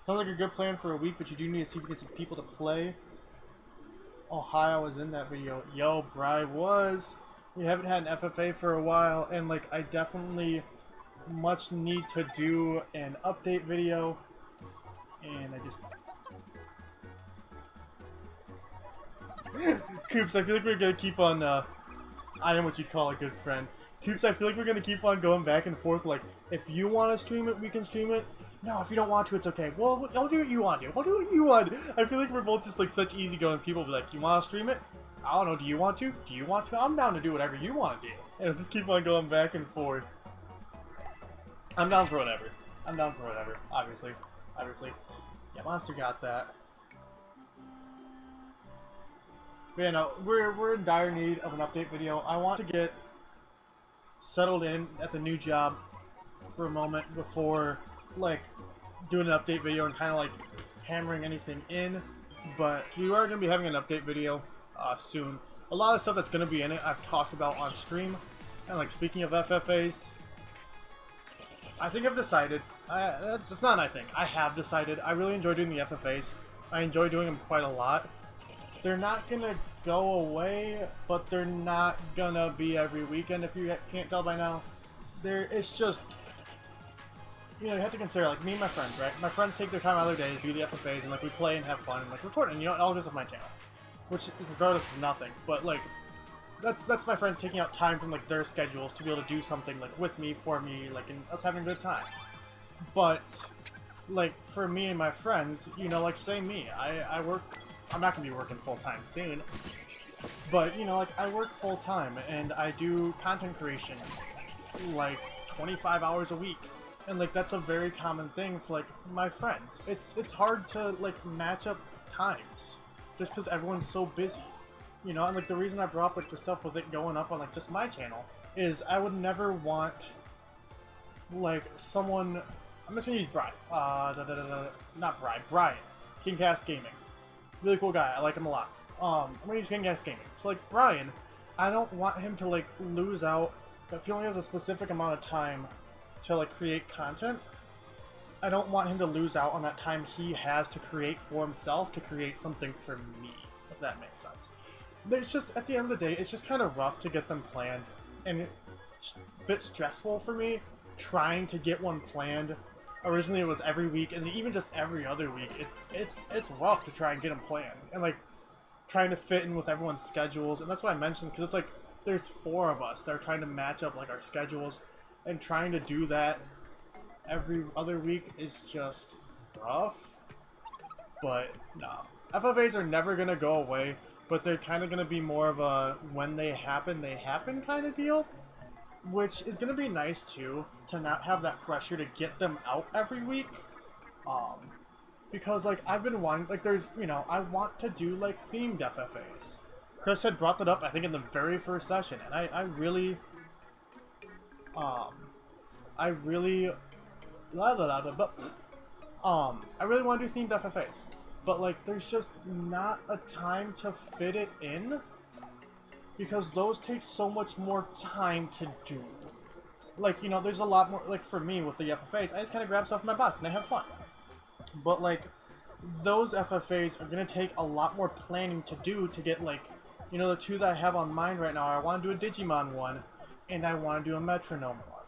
Sounds like a good plan for a week, but you do need to see if you get some people to play. Ohio was in that video. Yo, Bri was. We haven't had an FFA for a while, and like I definitely much need to do an update video, and I just Coops, I feel like we're gonna keep on I am what you call a good friend. Coops, I feel like we're gonna keep on going back and forth, like if you want to stream it, we can stream it. No, if you don't want to, it's okay. Well, I'll do what you want to. I'll do what you want. I feel like we're both just like such easygoing people. Be like, you want to stream it? I don't know. Do you want to? Do you want to? I'm down to do whatever you want to do. And it'll just keep on going back and forth. I'm down for whatever. I'm down for whatever. Obviously. Yeah, Monster got that. But yeah, no, we're in dire need of an update video. I want to get settled in at the new job for a moment before like doing an update video and kind of like hammering anything in, but we are going to be having an update video soon. A lot of stuff that's going to be in it I've talked about on stream, and like speaking of FFAs, I think I've decided, it's not I think, I have decided I really enjoy doing the FFAs. I enjoy doing them quite a lot. They're not going to go away, but they're not going to be every weekend if you can't tell by now. It's just, you know, you have to consider, like, me and my friends, right? My friends take their time out of their day to do the FFAs, and, like, we play and have fun, and, like, record, and, you know, it all goes with my channel. Which, regardless of nothing, but, like, that's my friends taking out time from, like, their schedules to be able to do something, like, with me, for me, like, and us having a good time. But, like, for me and my friends, you know, like, say me, I work, I'm not gonna be working full-time soon, but, you know, like, I work full-time, and I do content creation, like, 25 hours a week. And, like, that's a very common thing for, like, my friends. It's hard to, like, match up times. Just because everyone's so busy. You know, and, like, the reason I brought up, like, the stuff with it going up on, like, just my channel is I would never want, like, someone... I'm just gonna use Brian. Not Brian. Brian. Kingcast Gaming. Really cool guy. I like him a lot. I'm gonna use Kingcast Gaming. So, like, Brian, I don't want him to, like, lose out if he only has a specific amount of time to like create content. I don't want him to lose out on that time he has to create for himself to create something for me, if that makes sense. But it's just, at the end of the day, it's just kind of rough to get them planned, and it's a bit stressful for me trying to get one planned. Originally it was every week, and even just every other week. It's rough to try and get them planned, and like trying to fit in with everyone's schedules. And that's why I mentioned, because it's like there's 4 of us that are trying to match up like our schedules. And trying to do that every other week is just rough. But no. FFAs are never going to go away, but they're kind of going to be more of a when they happen kind of deal. Which is going to be nice too, to not have that pressure to get them out every week. Because like I've been wanting, like there's, you know, I want to do like themed FFAs. Chris had brought that up I think in the very first session, and I really I really want to do themed FFAs, but like there's just not a time to fit it in because those take so much more time to do. Like, you know, there's a lot more, like for me with the FFAs, I just kind of grab stuff in my box and I have fun. But like those FFAs are going to take a lot more planning to do to get, like, you know, the two that I have on mind right now. I want to do a Digimon one, and I want to do a Metronome one.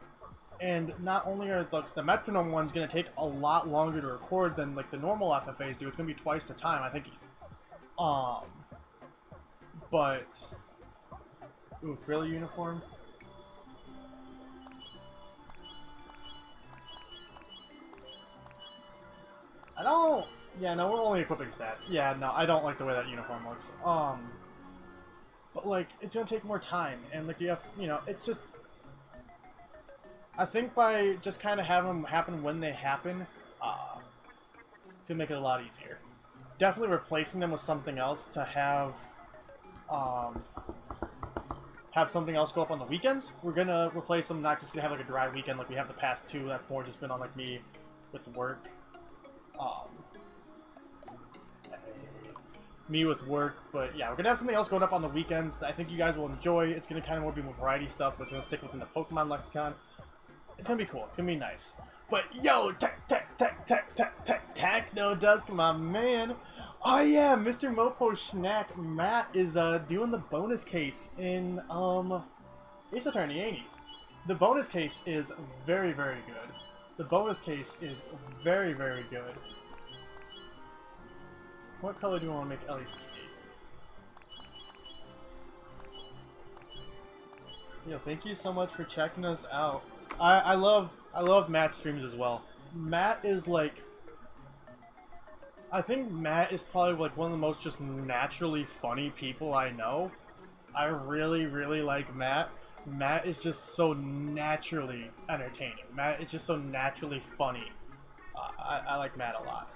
And not only are the Metronome one's going to take a lot longer to record than, like, the normal FFAs do. It's going to be twice the time, I think. But... Ooh, frilly uniform. I don't... Yeah, no, we're only equipping stats. Yeah, no, I don't like the way that uniform looks. But, like, it's gonna take more time, and, like, you know, it's just... I think by just kind of having them happen when they happen, to make it a lot easier. Definitely replacing them with something else to have something else go up on the weekends. We're gonna replace them, not just gonna have, like, a dry weekend like we have the past two. That's more just been on, like, me with work. Me with work, but yeah, we're gonna have something else going up on the weekends that I think you guys will enjoy. It's gonna kind of more be more variety stuff, but it's gonna stick within the Pokemon lexicon. It's gonna be cool. It's gonna be nice. But yo, Techno Dusk, my man. Oh yeah, Mr. Mopo Schnack Matt is doing the bonus case in Ace Attorney, ain't he? The bonus case is very, very good. The bonus case is very, very good. What color do you want to make Ellie's cape? Yo, thank you so much for checking us out. I love Matt's streams as well. Matt is like, I think Matt is probably like one of the most just naturally funny people I know. I really, really like Matt. Matt is just so naturally entertaining. Matt is just so naturally funny. I like Matt a lot.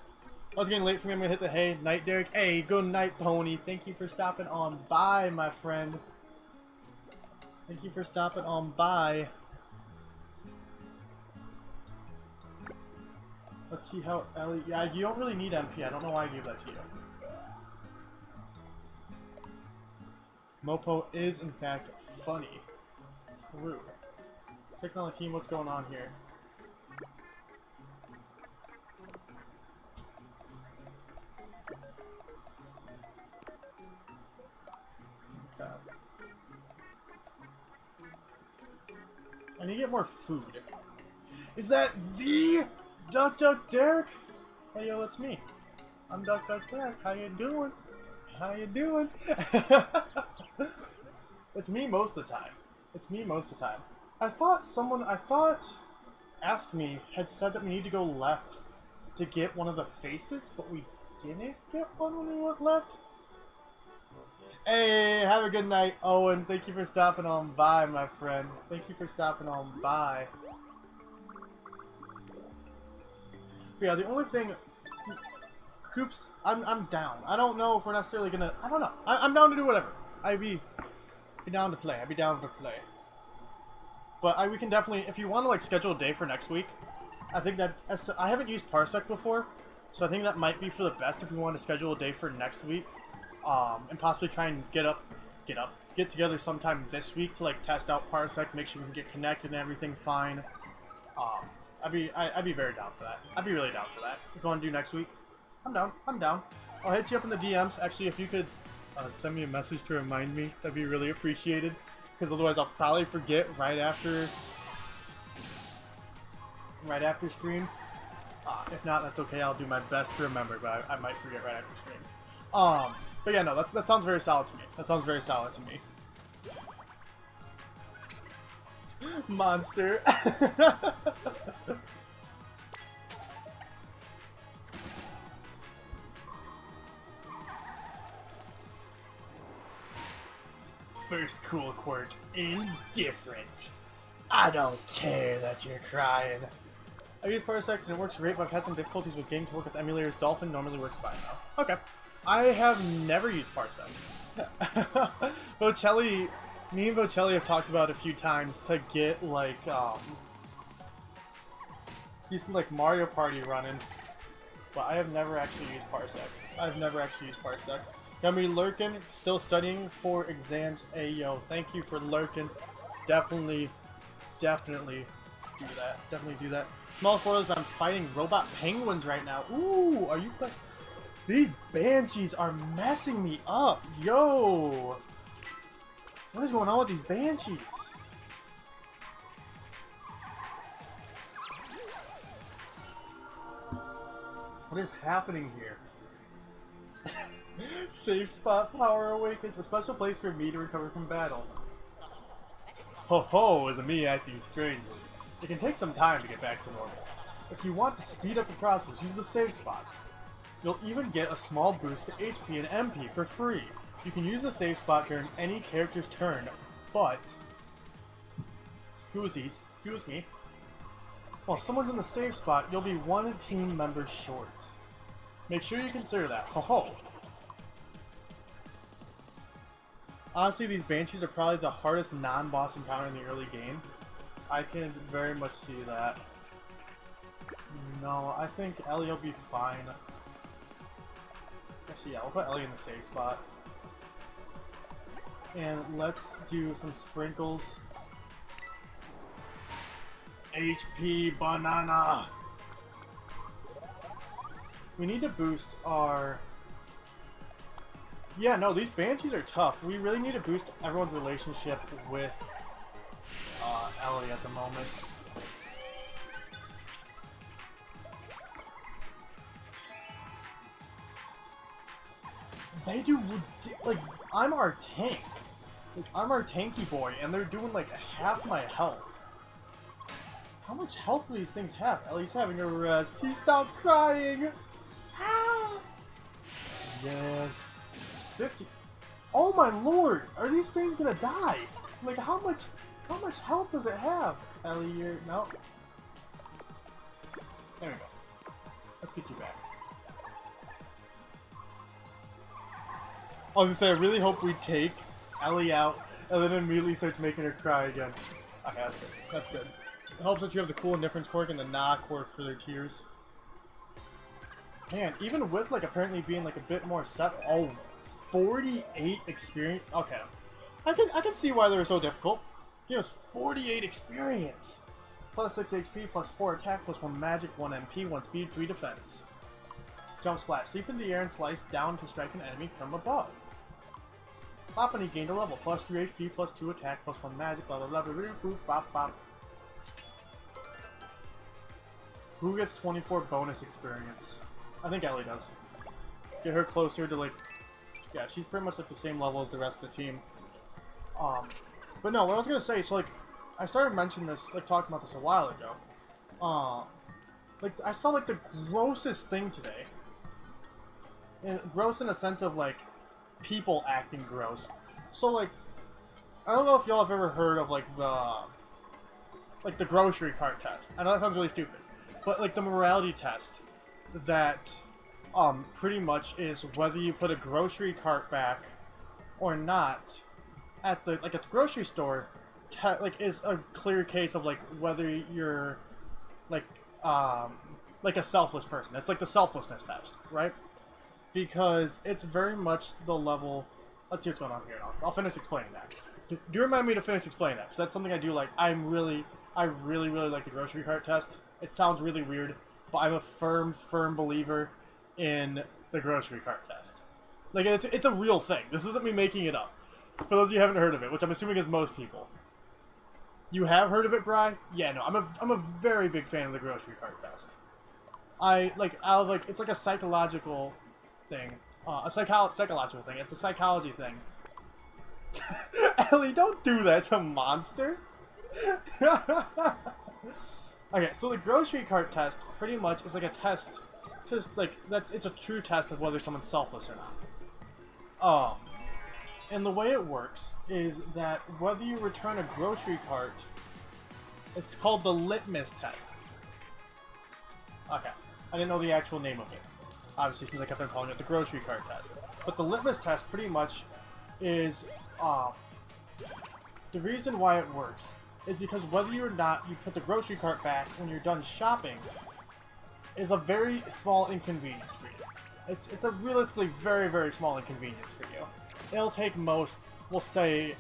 I was getting late for me. I'm gonna hit the hay. Night, Derek. Hey, good night, Pony. Thank you for stopping on by, my friend. Thank you for stopping on by. Let's see how Ellie... Yeah, you don't really need MP. I don't know why I gave that to you. Mopo is, in fact, funny. True. Checking on the team, what's going on here? Okay. I need to get more food. Is that the Duck Duck Derek? Hey yo, it's me. I'm Duck Duck Derek. How you doing? How you doing? It's me most of the time. It's me most of the time. I thought Ask Me had said that we need to go left to get one of the faces, but we didn't get one when we went left. Hey, have a good night, Owen. Thank you for stopping on by, my friend. Thank you for stopping on by. But yeah, the only thing... Coops, I'm down. I don't know if we're necessarily gonna... I don't know. I'm down to do whatever. I'd be down to play. I'd be down to play. But we can definitely... If you want to, like, schedule a day for next week, I think that... I haven't used Parsec before, so I think that might be for the best if we want to schedule a day for next week. And possibly try and get together sometime this week to, like, test out Parsec, make sure we can get connected and everything fine. I'd be very down for that. I'd be really down for that. If you want to do next week, I'm down. I'm down. I'll hit you up in the DMs. Actually, if you could send me a message to remind me, that'd be really appreciated. Because otherwise, I'll probably forget right after stream. If not, that's okay. I'll do my best to remember, but I might forget right after stream. But yeah, no, that sounds very solid to me. That sounds very solid to me. Monster. First cool quirk, indifferent. I don't care that you're crying. I use Parsec and it works great, but I've had some difficulties with getting to work with emulators. Dolphin normally works fine though. Okay. I have never used Parsec. Bocelli, me and Bocelli have talked about it a few times to get like decent like Mario Party running, but I have never actually used Parsec. I've never actually used Parsec. Got me lurking, still studying for exams. Hey yo, thank you for lurking. Definitely do that. Definitely do that. Small spoilers, but I'm fighting robot penguins right now. Ooh, are you like? These banshees are messing me up. Yo! What is going on with these banshees? What is happening here? Safe spot power awakens. A special place for me to recover from battle. Ho ho is a me acting strangely. It can take some time to get back to normal. If you want to speed up the process, use the save spot. You'll even get a small boost to HP and MP for free. You can use the save spot during any character's turn, but... excuse me. While someone's in the save spot, you'll be one team member short. Make sure you consider that. Ho ho! Honestly, these Banshees are probably the hardest non-boss encounter in the early game. I can very much see that. No, I think Ellie will be fine. Actually, yeah, we'll put Ellie in the safe spot. And let's do some sprinkles. HP banana! We need to boost our... Yeah, no, these Banshees are tough. We really need to boost everyone's relationship with Ellie at the moment. They do, like, I'm our tank. Like, I'm our tanky boy, and they're doing, like, half my health. How much health do these things have? Ellie's having a rest. She stopped crying! Ah! Yes. 50. Oh my lord! Are these things gonna die? Like, how much health does it have? Ellie, you're... No. There we go. Let's get you back. I was gonna say, I really hope we take Ellie out, and then immediately starts making her cry again. Okay, that's good. That's good. It helps that you have the cool indifference quirk and the nah quirk for their tears. Man, even with, like, apparently being, like, a bit more set... Oh, 48 experience... Okay. I can see why they were so difficult. He has 48 experience! Plus 6 HP, plus 4 attack, plus 1 magic, 1 MP, 1 speed, 3 defense. Jump splash. Leap in the air and slice down to strike an enemy from above. Pop and he gained a level. Plus 3 HP, plus 2 attack, plus 1 magic, blah blah blah blah blah blah bop bop. Who gets 24 bonus experience? I think Ellie does. Get her closer to, like... Yeah, she's pretty much like the same level as the rest of the team. But no, what I was gonna say, so like, I started mentioning this, like talking about this a while ago. Like, I saw like the grossest thing today. And gross in a sense of like, people acting gross. So like, I don't know if y'all have ever heard of like the grocery cart test. I know that sounds really stupid. But like the morality test that pretty much is whether you put a grocery cart back or not at the grocery store, like is a clear case of like whether you're like a selfless person. It's like the selflessness test, right? Because it's very much the level. Let's see what's going on here. I'll finish explaining that. Do remind me to finish explaining that, because that's something I do like. I really like the grocery cart test. It sounds really weird, but I'm a firm believer in the grocery cart test. Like, it's a real thing. This isn't me making it up. For those of you who haven't heard of it, which I'm assuming is most people. You have heard of it, Bri? Yeah, no, I'm a very big fan of the grocery cart test. It's like a psychological thing. Psychological thing. It's a psychology thing. Ellie, don't do that to Monster! Okay, so the grocery cart test pretty much is like a test to, like, it's a true test of whether someone's selfless or not. And the way it works is that whether you return a grocery cart, it's called the litmus test. Okay, I didn't know the actual name of it. Obviously, since I kept on calling it the grocery cart test. But the litmus test pretty much is, the reason why it works is because whether or not you put the grocery cart back when you're done shopping is a very small inconvenience for you. It's a realistically very small inconvenience for you. It'll take most, we'll say,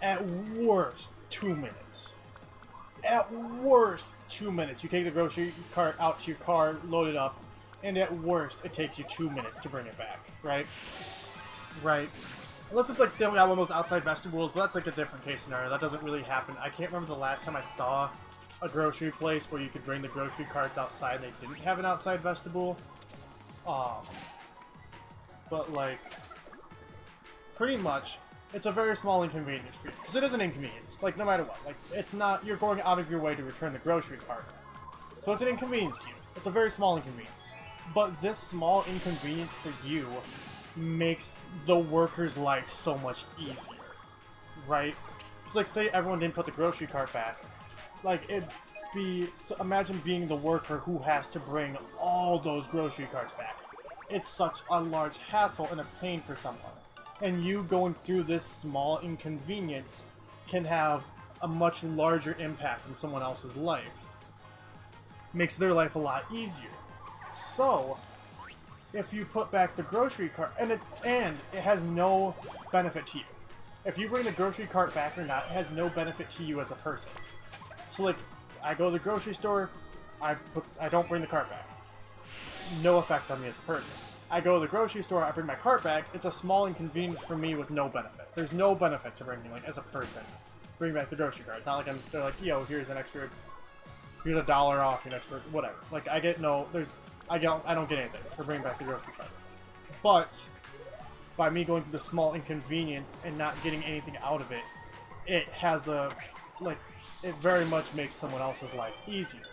at worst, 2 minutes. At worst, 2 minutes. You take the grocery cart out to your car, load it up, and at worst, it takes you 2 minutes to bring it back, right? Right. Unless it's like they got one of those outside vegetables, but that's like a different case scenario. That doesn't really happen. I can't remember the last time I saw a grocery place where you could bring the grocery carts outside and they didn't have an outside vegetable. But like, pretty much, it's a very small inconvenience for you. Because it is an inconvenience, like no matter what. Like, it's not, you're going out of your way to return the grocery cart. So it's an inconvenience to you. It's a very small inconvenience. But this small inconvenience for you makes the worker's life so much easier, right? It's like, say everyone didn't put the grocery cart back. Like, it'd be, so imagine being the worker who has to bring all those grocery carts back. It's such a large hassle and a pain for someone. And you going through this small inconvenience can have a much larger impact on someone else's life. Makes their life a lot easier. So, if you put back the grocery cart, and it has no benefit to you. If you bring the grocery cart back or not, it has no benefit to you as a person. So like, I go to the grocery store, I don't bring the cart back. No effect on me as a person. I go to the grocery store, I bring my cart back, it's a small inconvenience for me with no benefit. There's no benefit to bringing, like, as a person, bring back the grocery cart. It's not like they're like, yo, here's an extra, here's $1 off your next, whatever. Like, I get no, I don't get anything for bringing back the grocery cart. But by me going through the small inconvenience and not getting anything out of it, it has a, like, it very much makes someone else's life easier.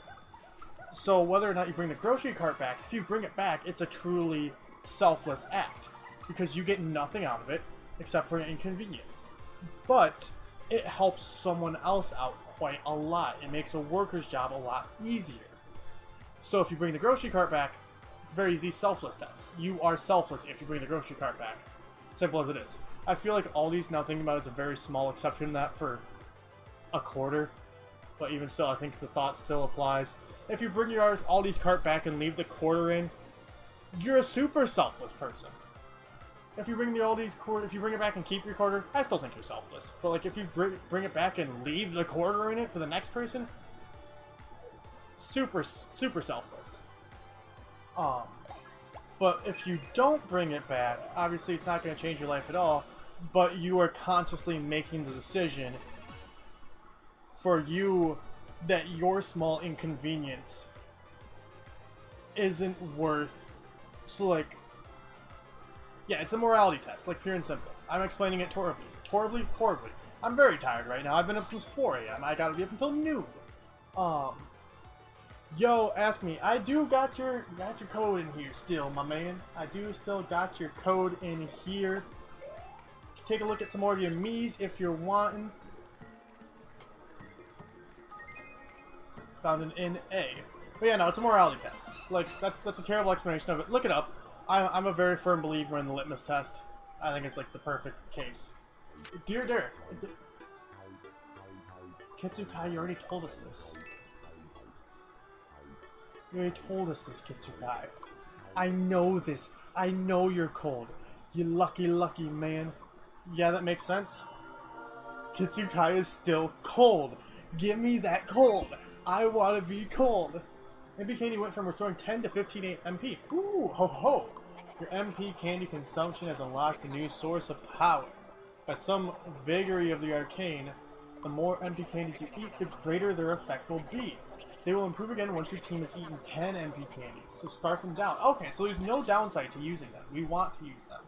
So whether or not you bring the grocery cart back, if you bring it back, it's a truly selfless act. Because you get nothing out of it, except for an inconvenience. But it helps someone else out quite a lot. It makes a worker's job a lot easier. So if you bring the grocery cart back, it's a very easy selfless test. You are selfless if you bring the grocery cart back. Simple as it is. I feel like Aldi's, now thinking about it, is a very small exception to that for a quarter. But even still, I think the thought still applies. If you bring your Aldi's cart back and leave the quarter in, you're a super selfless person. If you bring the Aldi's quarter, if you bring it back and keep your quarter, I still think you're selfless. But like, if you bring it back and leave the quarter in it for the next person, super selfless. But if you don't bring it back, obviously it's not going to change your life at all, but you are consciously making the decision for you that your small inconvenience isn't worth. So like, yeah, it's a morality test, like pure and simple. I'm explaining it horribly. I'm very tired right now. I've been up since 4 a.m. I gotta be up until noon. Yo, ask me. I do got your code in here still, my man. I do still got your code in here. Take a look at some more of your Miis if you're wanting. Found an NA. But yeah, no, it's a morality test. Like, that's a terrible explanation of it. Look it up. I'm a very firm believer in the litmus test. I think it's like the perfect case. Dear Derek, Kitsukai, you already told us this. You already told us this, Kitsukai. I know this. I know you're cold. You lucky man. Yeah, that makes sense. Kitsukai is still cold. Give me that cold. I want to be cold. MP candy went from restoring 10 to 15 MP. Ooh, ho ho. Your MP candy consumption has unlocked a new source of power. By some vagary of the arcane, the more MP candies you eat, the greater their effect will be. They will improve again once your team has eaten 10 MP candies. So start from down. Okay, so there's no downside to using them. We want to use them.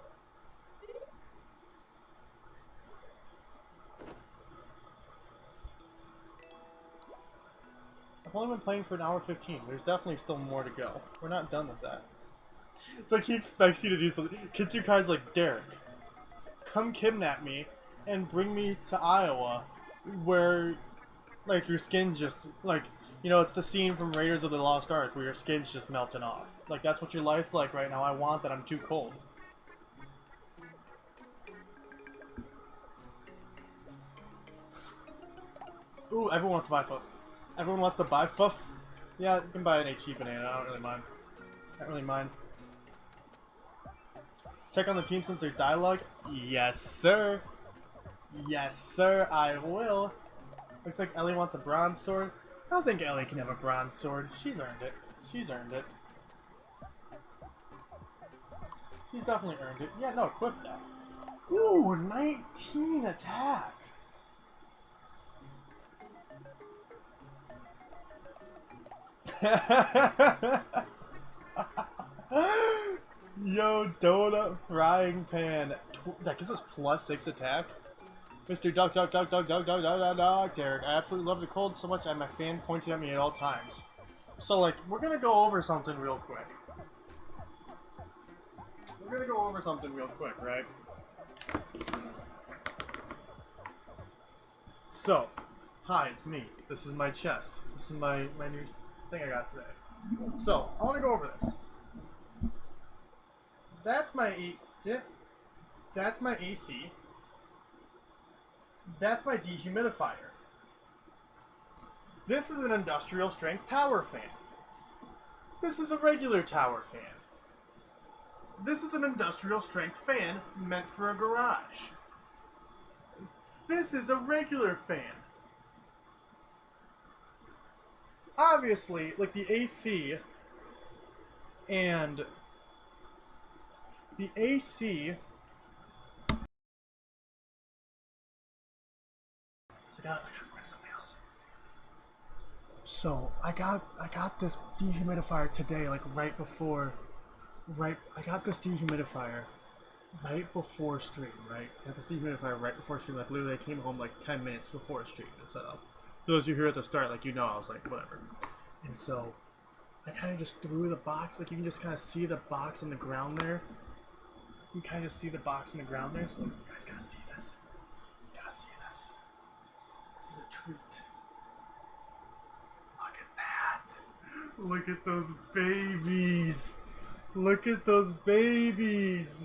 I've only been playing for an hour 15. There's definitely still more to go. We're not done with that. It's like he expects you to do something. Kitsukai's like, Derek, come kidnap me and bring me to Iowa where, like, your skin just, like, you know, it's the scene from Raiders of the Lost Ark where your skin's just melting off. Like, that's what your life's like right now. I want that. I'm too cold. Ooh, everyone wants to buy Fuff. Everyone wants to buy Fuff? Yeah, you can buy an HP banana. I don't really mind. I don't really mind. Check on the team since there's dialogue? Yes, sir. Yes, sir, I will. Looks like Ellie wants a bronze sword. I don't think Ellie can have a bronze sword. She's earned it. She's earned it. He's definitely earned it. Yeah, no, equip that. Ooh, 19 attack. Yo, donut frying pan. That gives us +6 attack. Mr. Duck, Duck, Duck, Duck, Duck, Duck, Duck, Duck, Duck, Derek. I absolutely love the cold so much I have my fan pointed at me at all times. So, like, we're gonna go over something real quick. Right? So, hi, it's me. This is my chest. This is my new thing I got today. So, I want to go over this. That's my That's my AC. That's my dehumidifier. This is an industrial strength tower fan. This is a regular tower fan. This is an industrial strength fan meant for a garage. This is a regular fan. Obviously, like the AC and the AC. So I got something else. So I got this dehumidifier today, like I got this dehumidifier right before stream, right? I got this dehumidifier right before stream. Like literally, I came home like 10 minutes before stream to set up. For those of you here at the start, like I was like whatever. And so I kind of just threw the box. Like you can just kind of see the box on the ground there. You can kind of see the box on the ground there. So you guys gotta see this. You gotta see this. This is a treat. Look at that. Look at those babies. Look at those babies.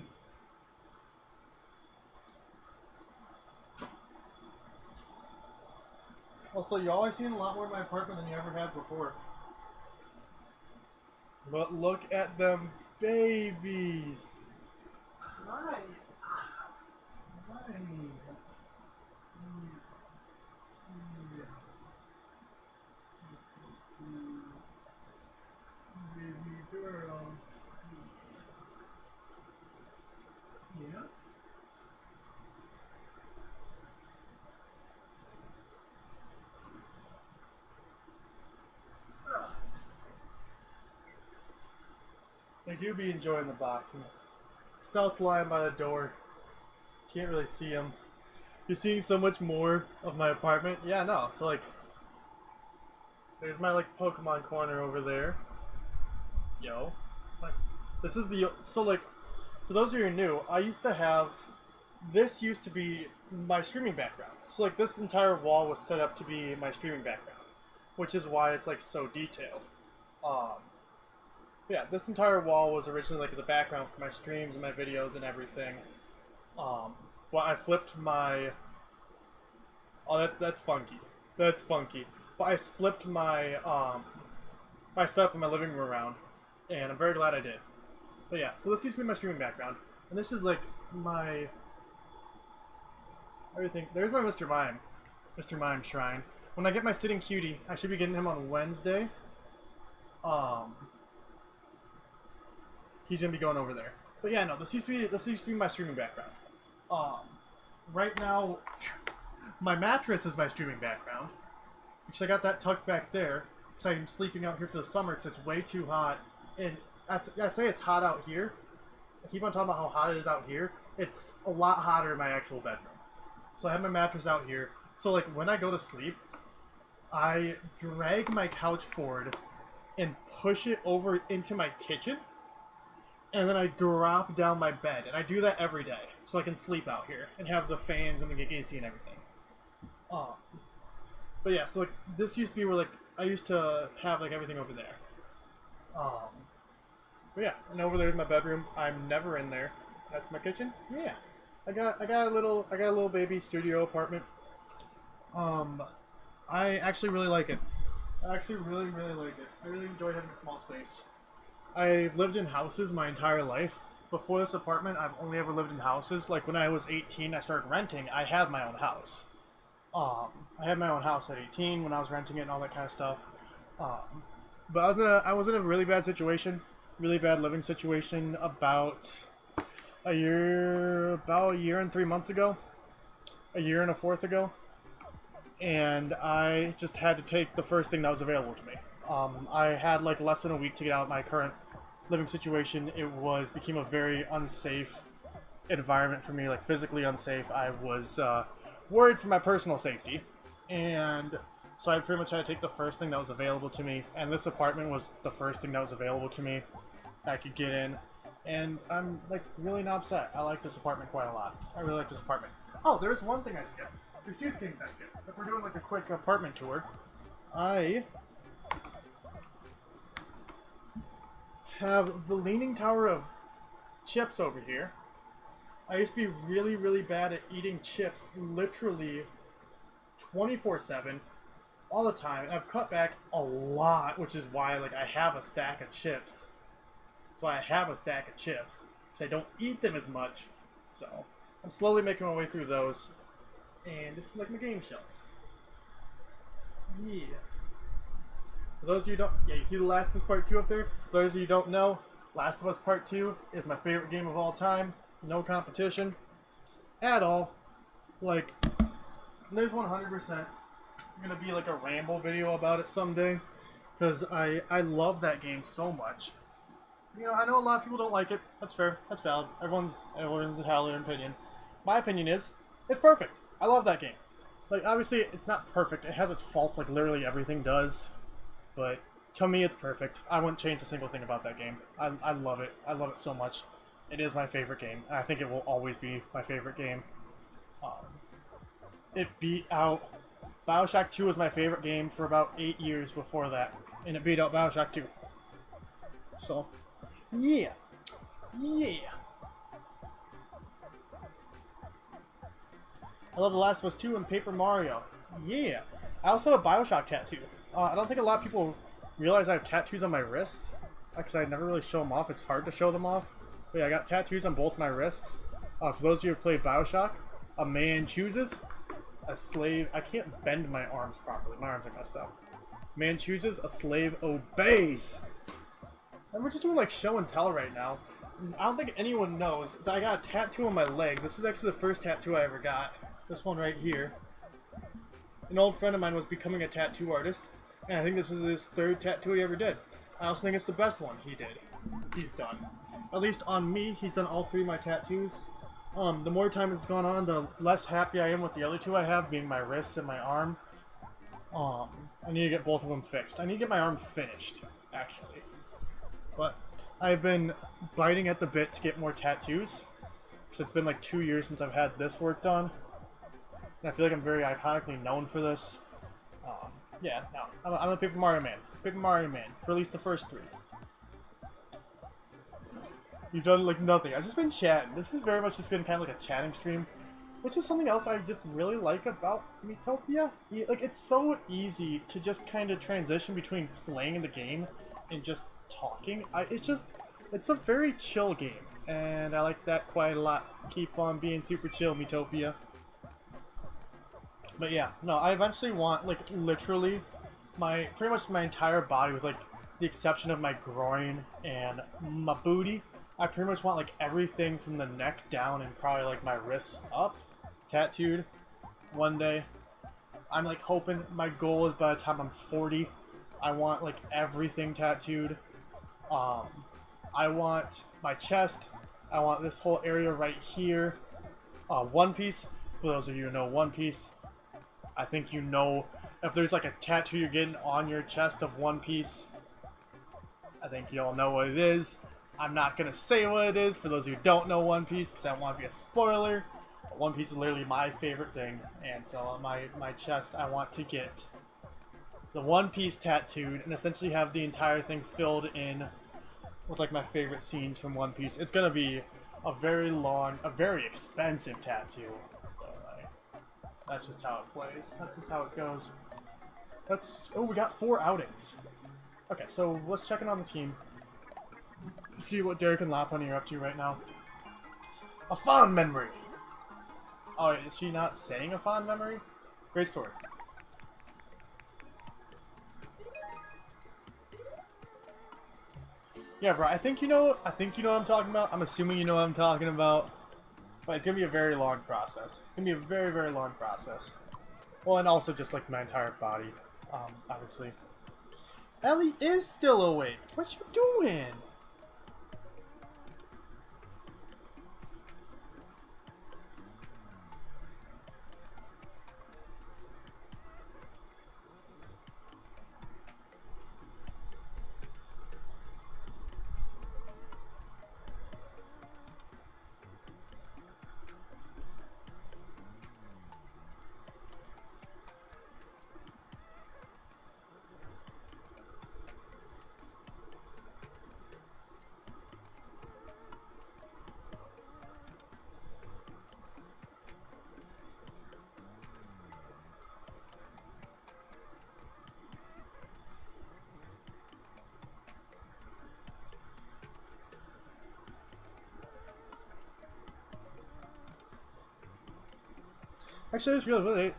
Also, you always seen a lot more in my apartment than you ever had before. But look at them babies. Hi. Hi. Baby girl. Yeah. They do be enjoying the boxing. Stealth's lying by the door. Can't really see him. You're seeing so much more of my apartment. Yeah, no. So like, there's my like Pokemon corner over there. Yo, this is the like. For those of you who are new, I used to have. This used to be my streaming background. So like this entire wall was set up to be my streaming background, which is why it's like so detailed. Yeah, this entire wall was originally like the background for my streams and my videos and everything. But I flipped my. Oh, that's funky. That's funky. But I flipped my my setup in my living room around, and I'm very glad I did. But yeah, so this used to be my streaming background, and this is like my everything. There's my Mr. Mime shrine. When I get my sitting cutie, I should be getting him on Wednesday. He's gonna be going over there. But yeah, no, this used to be my streaming background. Right now, my mattress is my streaming background, because I got that tucked back there. So I'm sleeping out here for the summer because it's way too hot. And I say it's hot out here. I keep on talking about how hot it is out here. It's a lot hotter in my actual bedroom. So I have my mattress out here. So like when I go to sleep, I drag my couch forward and push it over into my kitchen. And then I drop down my bed, and I do that every day, so I can sleep out here and have the fans and the AC and everything. But yeah, so like this used to be where like I used to have like everything over there. But yeah, and over there's my bedroom. I'm never in there. That's my kitchen. Yeah, I got a little baby studio apartment. I actually really like it. I actually really like it. I really enjoy having a small space. I've lived in houses my entire life. Before this apartment, I've only ever lived in houses. Like when I was 18, I started renting. I had my own house. I had my own house at 18 when I was renting it and all that kind of stuff. But I was in a really bad situation, really bad living situation about about a year and 3 months ago, a year and a fourth ago, and I just had to take the first thing that was available to me. I had like less than a week to get out of my current living situation. It became a very unsafe environment for me, like physically unsafe. I was worried for my personal safety, and so I pretty much had to take the first thing that was available to me, and this apartment was the first thing that was available to me that I could get in, and I'm like really not upset. I like this apartment quite a lot. I really like this apartment. Oh, there's one thing I skipped. There's two things I skipped. If we're doing like a quick apartment tour, I have the Leaning Tower of chips over here. I used to be really, really bad at eating chips literally 24/7 all the time, and I've cut back a lot, which is why like I have a stack of chips. That's why I have a stack of chips, because I don't eat them as much. So I'm slowly making my way through those, and this is like my game shelf. Yeah. For those of you who don't, yeah, you see The Last of Us Part 2 up there? For those of you who don't know, Last of Us Part 2 is my favorite game of all time. No competition at all. Like, there's 100% gonna be like a ramble video about it someday, because I love that game so much. You know, I know a lot of people don't like it. That's fair. That's valid. Everyone's entitled to their opinion. My opinion is, it's perfect. I love that game. Like, obviously, it's not perfect. It has its faults, like literally everything does. But to me, it's perfect. I wouldn't change a single thing about that game. I love it. I love it so much. It is my favorite game, and I think it will always be my favorite game. It beat out... BioShock 2 was my favorite game for about 8 years before that, and it beat out BioShock 2. So, yeah. Yeah. I love The Last of Us 2 and Paper Mario. Yeah. I also have a BioShock tattoo. I don't think a lot of people realize I have tattoos on my wrists, because I never really show them off. It's hard to show them off. But yeah, I got tattoos on both my wrists. For those of you who have played BioShock, a man chooses, a slave... I can't bend my arms properly. My arms are messed up. Man chooses, a slave obeys. And we're just doing like show and tell right now. I don't think anyone knows that I got a tattoo on my leg. This is actually the first tattoo I ever got. This one right here. An old friend of mine was becoming a tattoo artist, and I think this was his third tattoo he ever did. I also think it's the best one he did. He's done. At least on me, he's done all 3 of my tattoos. The more time it's gone on, the less happy I am with the other 2 I have, being my wrists and my arm. I need to get both of them fixed. I need to get my arm finished, actually. But I've been biting at the bit to get more tattoos, because it's been like 2 years since I've had this work done. And I feel like I'm very iconically known for this. Yeah, no, I'm the Paper Mario Man. Paper Mario Man, for at least the first 3. You've done like nothing. I've just been chatting. This has very much just been kind of like a chatting stream, which is something else I just really like about Miitopia. Like, it's so easy to just kind of transition between playing the game and just talking. It's a very chill game, and I like that quite a lot. Keep on being super chill, Miitopia. But yeah, no, I eventually want, like, literally, pretty much my entire body, with, like, the exception of my groin and my booty. I pretty much want, like, everything from the neck down and probably, like, my wrists up tattooed one day. I'm, like, hoping, my goal is by the time I'm 40, I want, like, everything tattooed. I want my chest. I want this whole area right here. One Piece, for those of you who know One Piece, I think you know, if there's like a tattoo you're getting on your chest of One Piece, I think you all know what it is. I'm not going to say what it is for those who don't know One Piece, because I don't want to be a spoiler. One Piece is literally my favorite thing, and so on my chest I want to get the One Piece tattooed and essentially have the entire thing filled in with like my favorite scenes from One Piece. It's going to be a very long, a very expensive tattoo. That's just how it plays. That's just how it goes. Oh, we got 4 outings. Okay, so let's check in on the team. See what Derek and Lapony are up to right now. A fond memory! Oh, is she not saying a fond memory? Great story. Yeah, bro. I think you know. I think you know what I'm talking about. I'm assuming you know what I'm talking about. But it's gonna be a very long process. It's gonna be a very, very long process. Well, and also just like my entire body, obviously. Ellie is still awake. What you doing? Actually, I just realized what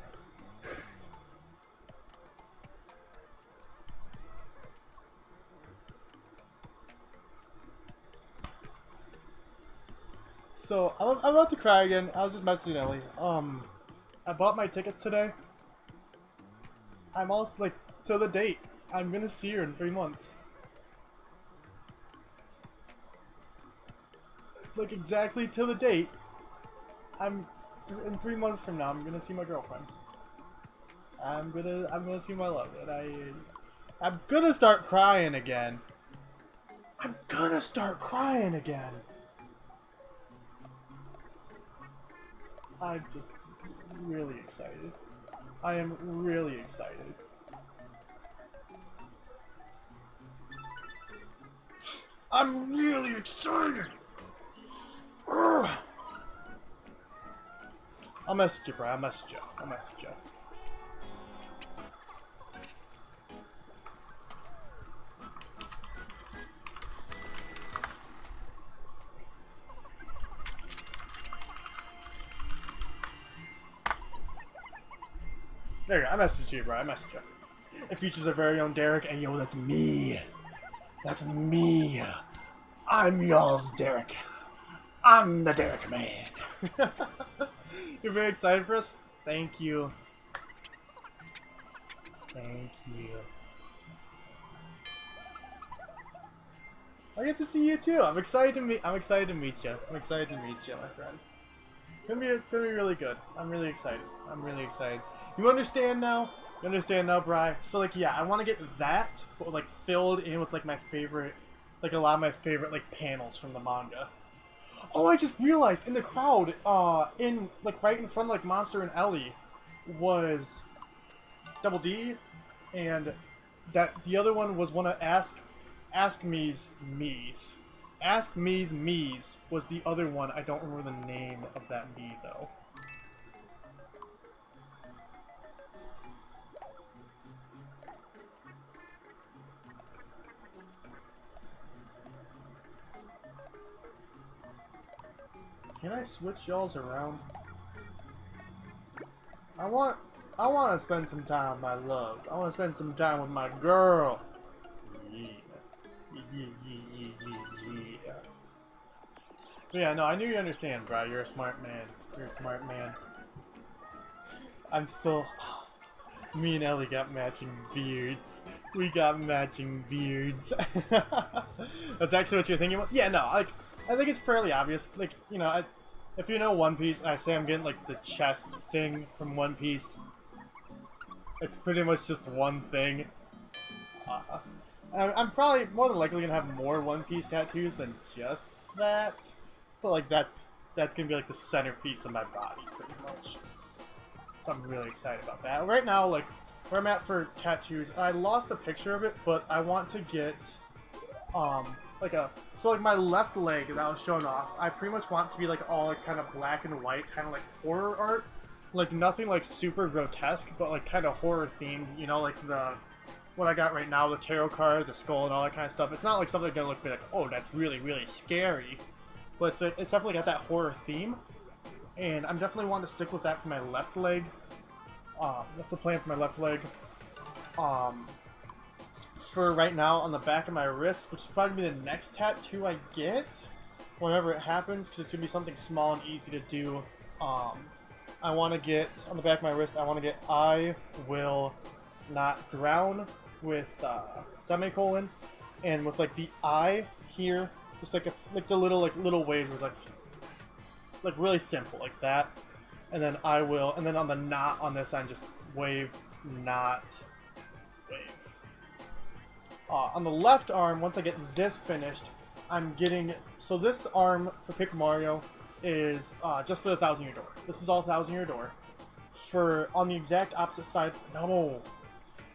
So, I'm about to cry again. I was just messaging Ellie. I bought my tickets today. I'm almost, like, to the date. I'm gonna see her in 3 months. Like, exactly to the date. In 3 months from now, I'm gonna see my girlfriend. I'm gonna see my love. And I'm gonna start crying again. I'm gonna start crying again. I'm just really excited. I am really excited. I'm really excited! Urgh. I'll message you, bro. I'll message you. I'll message you. There you go. I messaged you, bro. I messaged you. It features our very own Derek, and yo, that's me. That's me. I'm y'all's Derek. I'm the Derek man. You're very excited for us? Thank you. Thank you. I get to see you too. I'm excited to meet you. I'm excited to meet you, my friend. It's gonna be really good. I'm really excited. You understand now? You understand now, Bri? So like, yeah, I want to get that, but like filled in with like my favorite, like a lot of my favorite like panels from the manga. Oh, I just realized in the crowd, in like right in front of like Monster and Ellie, was Double D, and that the other one was one of Ask Mii's Miis. Ask Mii's Miis was the other one. I don't remember the name of that Mii though. Can I switch y'all's around? I want to spend some time with my love. I want to spend some time with my girl. Yeah. Yeah. But yeah, no, I knew you understand, bro. You're a smart man. You're a smart man. I'm so... Me and Ellie got matching beards. We got matching beards. That's actually what you're thinking about? Yeah, no, like, I think it's fairly obvious. Like, you know, if you know One Piece, and I say I'm getting, like, the chest thing from One Piece, it's pretty much just one thing. I'm probably more than likely gonna have more One Piece tattoos than just that. But, like, that's gonna be, like, the centerpiece of my body, pretty much. So I'm really excited about that. Right now, like, where I'm at for tattoos, I lost a picture of it, but I want to get, so like my left leg that I was showing off, I pretty much want to be like all like kind of black and white, kind of like horror art. Like nothing like super grotesque, but like kind of horror themed, you know, like what I got right now, the tarot card, the skull and all that kind of stuff. It's not like something gonna look like, oh, that's really, really scary. But it's definitely got that horror theme. And I'm definitely wanting to stick with that for my left leg. That's the plan for my left leg. for right now on the back of my wrist, which is probably the next tattoo I get whenever it happens, because it's going to be something small and easy to do. I want to get, on the back of my wrist, I want to get I will not drown with semicolon, and with like the I here, just like the little waves with like really simple like that, and then I will, and then on the not on this end, just wave, not wave. On the left arm, once I get this finished, I'm getting, so this arm for Paper Mario is just for the 1,000-year door. This is all 1,000-year door. For, on the exact opposite side, no.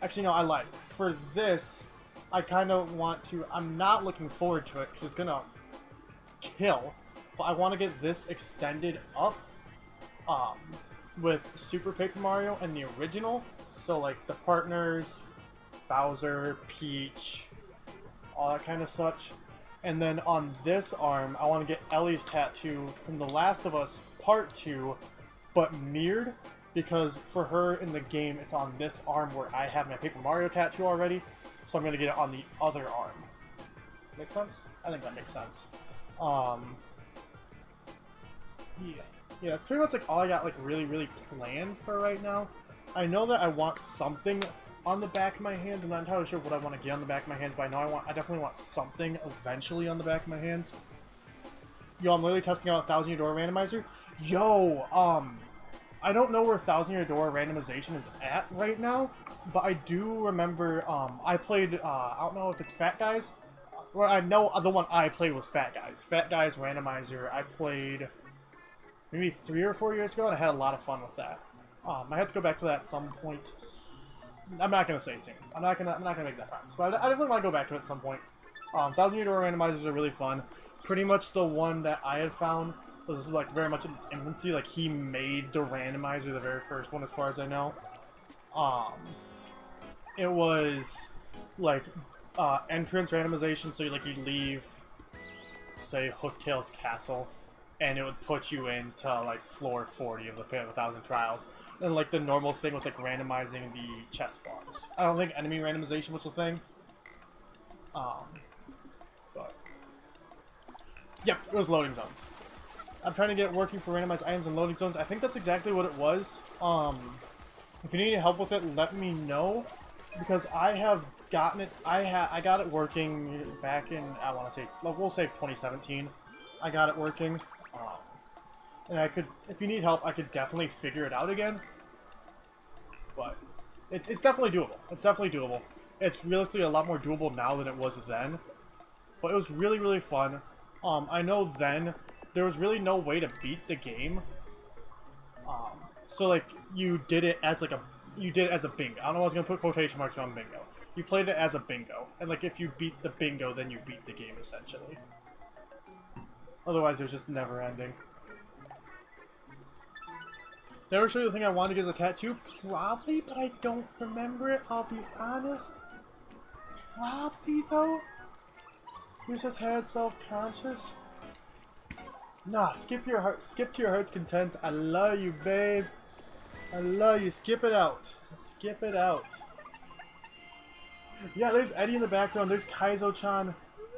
Actually, no, I lied. For this, I kind of want to, I'm not looking forward to it because it's going to kill, but I want to get this extended up with Super Paper Mario and the original. So, like, the partners, Bowser, Peach, all that kind of such. And then on this arm, I want to get Ellie's tattoo from The Last of Us Part 2, but mirrored, because for her in the game, it's on this arm where I have my Paper Mario tattoo already, so I'm going to get it on the other arm. Make sense? I think that makes sense. Yeah, that's pretty much like all I got like really planned for right now. I know that I want something on the back of my hands. I'm not entirely sure what I want to get on the back of my hands, but I know I definitely want something eventually on the back of my hands. Yo, I'm literally testing out a 1,000-year door randomizer. Yo, I don't know where 1,000-year door randomization is at right now, but I do remember, I played, I don't know if it's Fat Guys. Well, I know the one I played was Fat Guys. Fat Guys randomizer, I played maybe 3 or 4 years ago, and I had a lot of fun with that. I have to go back to that at some point. I'm not gonna say soon. I'm not gonna make that promise, but I definitely want to go back to it at some point. 1,000-year door randomizers are really fun. Pretty much the one that I had found was like very much in its infancy. Like he made the randomizer, the very first one, as far as I know. It was like entrance randomization. So like you leave, say, Hooktail's castle, and it would put you into like floor 40 of the Pit of 1,000 Trials. And like the normal thing with like randomizing the chest blocks. I don't think enemy randomization was a thing. But yep, it was loading zones. I'm trying to get working for randomized items and loading zones. I think that's exactly what it was. If you need help with it, let me know, because I have gotten it. I got it working back in, I want to say, we'll say 2017. I got it working. And I could, if you need help, I could definitely figure it out again. But it's definitely doable. It's definitely doable. It's realistically a lot more doable now than it was then. But it was really fun. I know then there was really no way to beat the game. So like you did it as like a bingo. I don't know. I was gonna put quotation marks on bingo. You played it as a bingo, and like if you beat the bingo, then you beat the game essentially. Otherwise, it was just never ending. Never show you the thing I wanted to get as a tattoo? Probably, but I don't remember it, I'll be honest. Probably, though? You're so tired, self-conscious? Nah, skip to your heart's content. I love you, babe. I love you. Skip it out. Skip it out. Yeah, there's Eddie in the background. There's Kaizo-chan.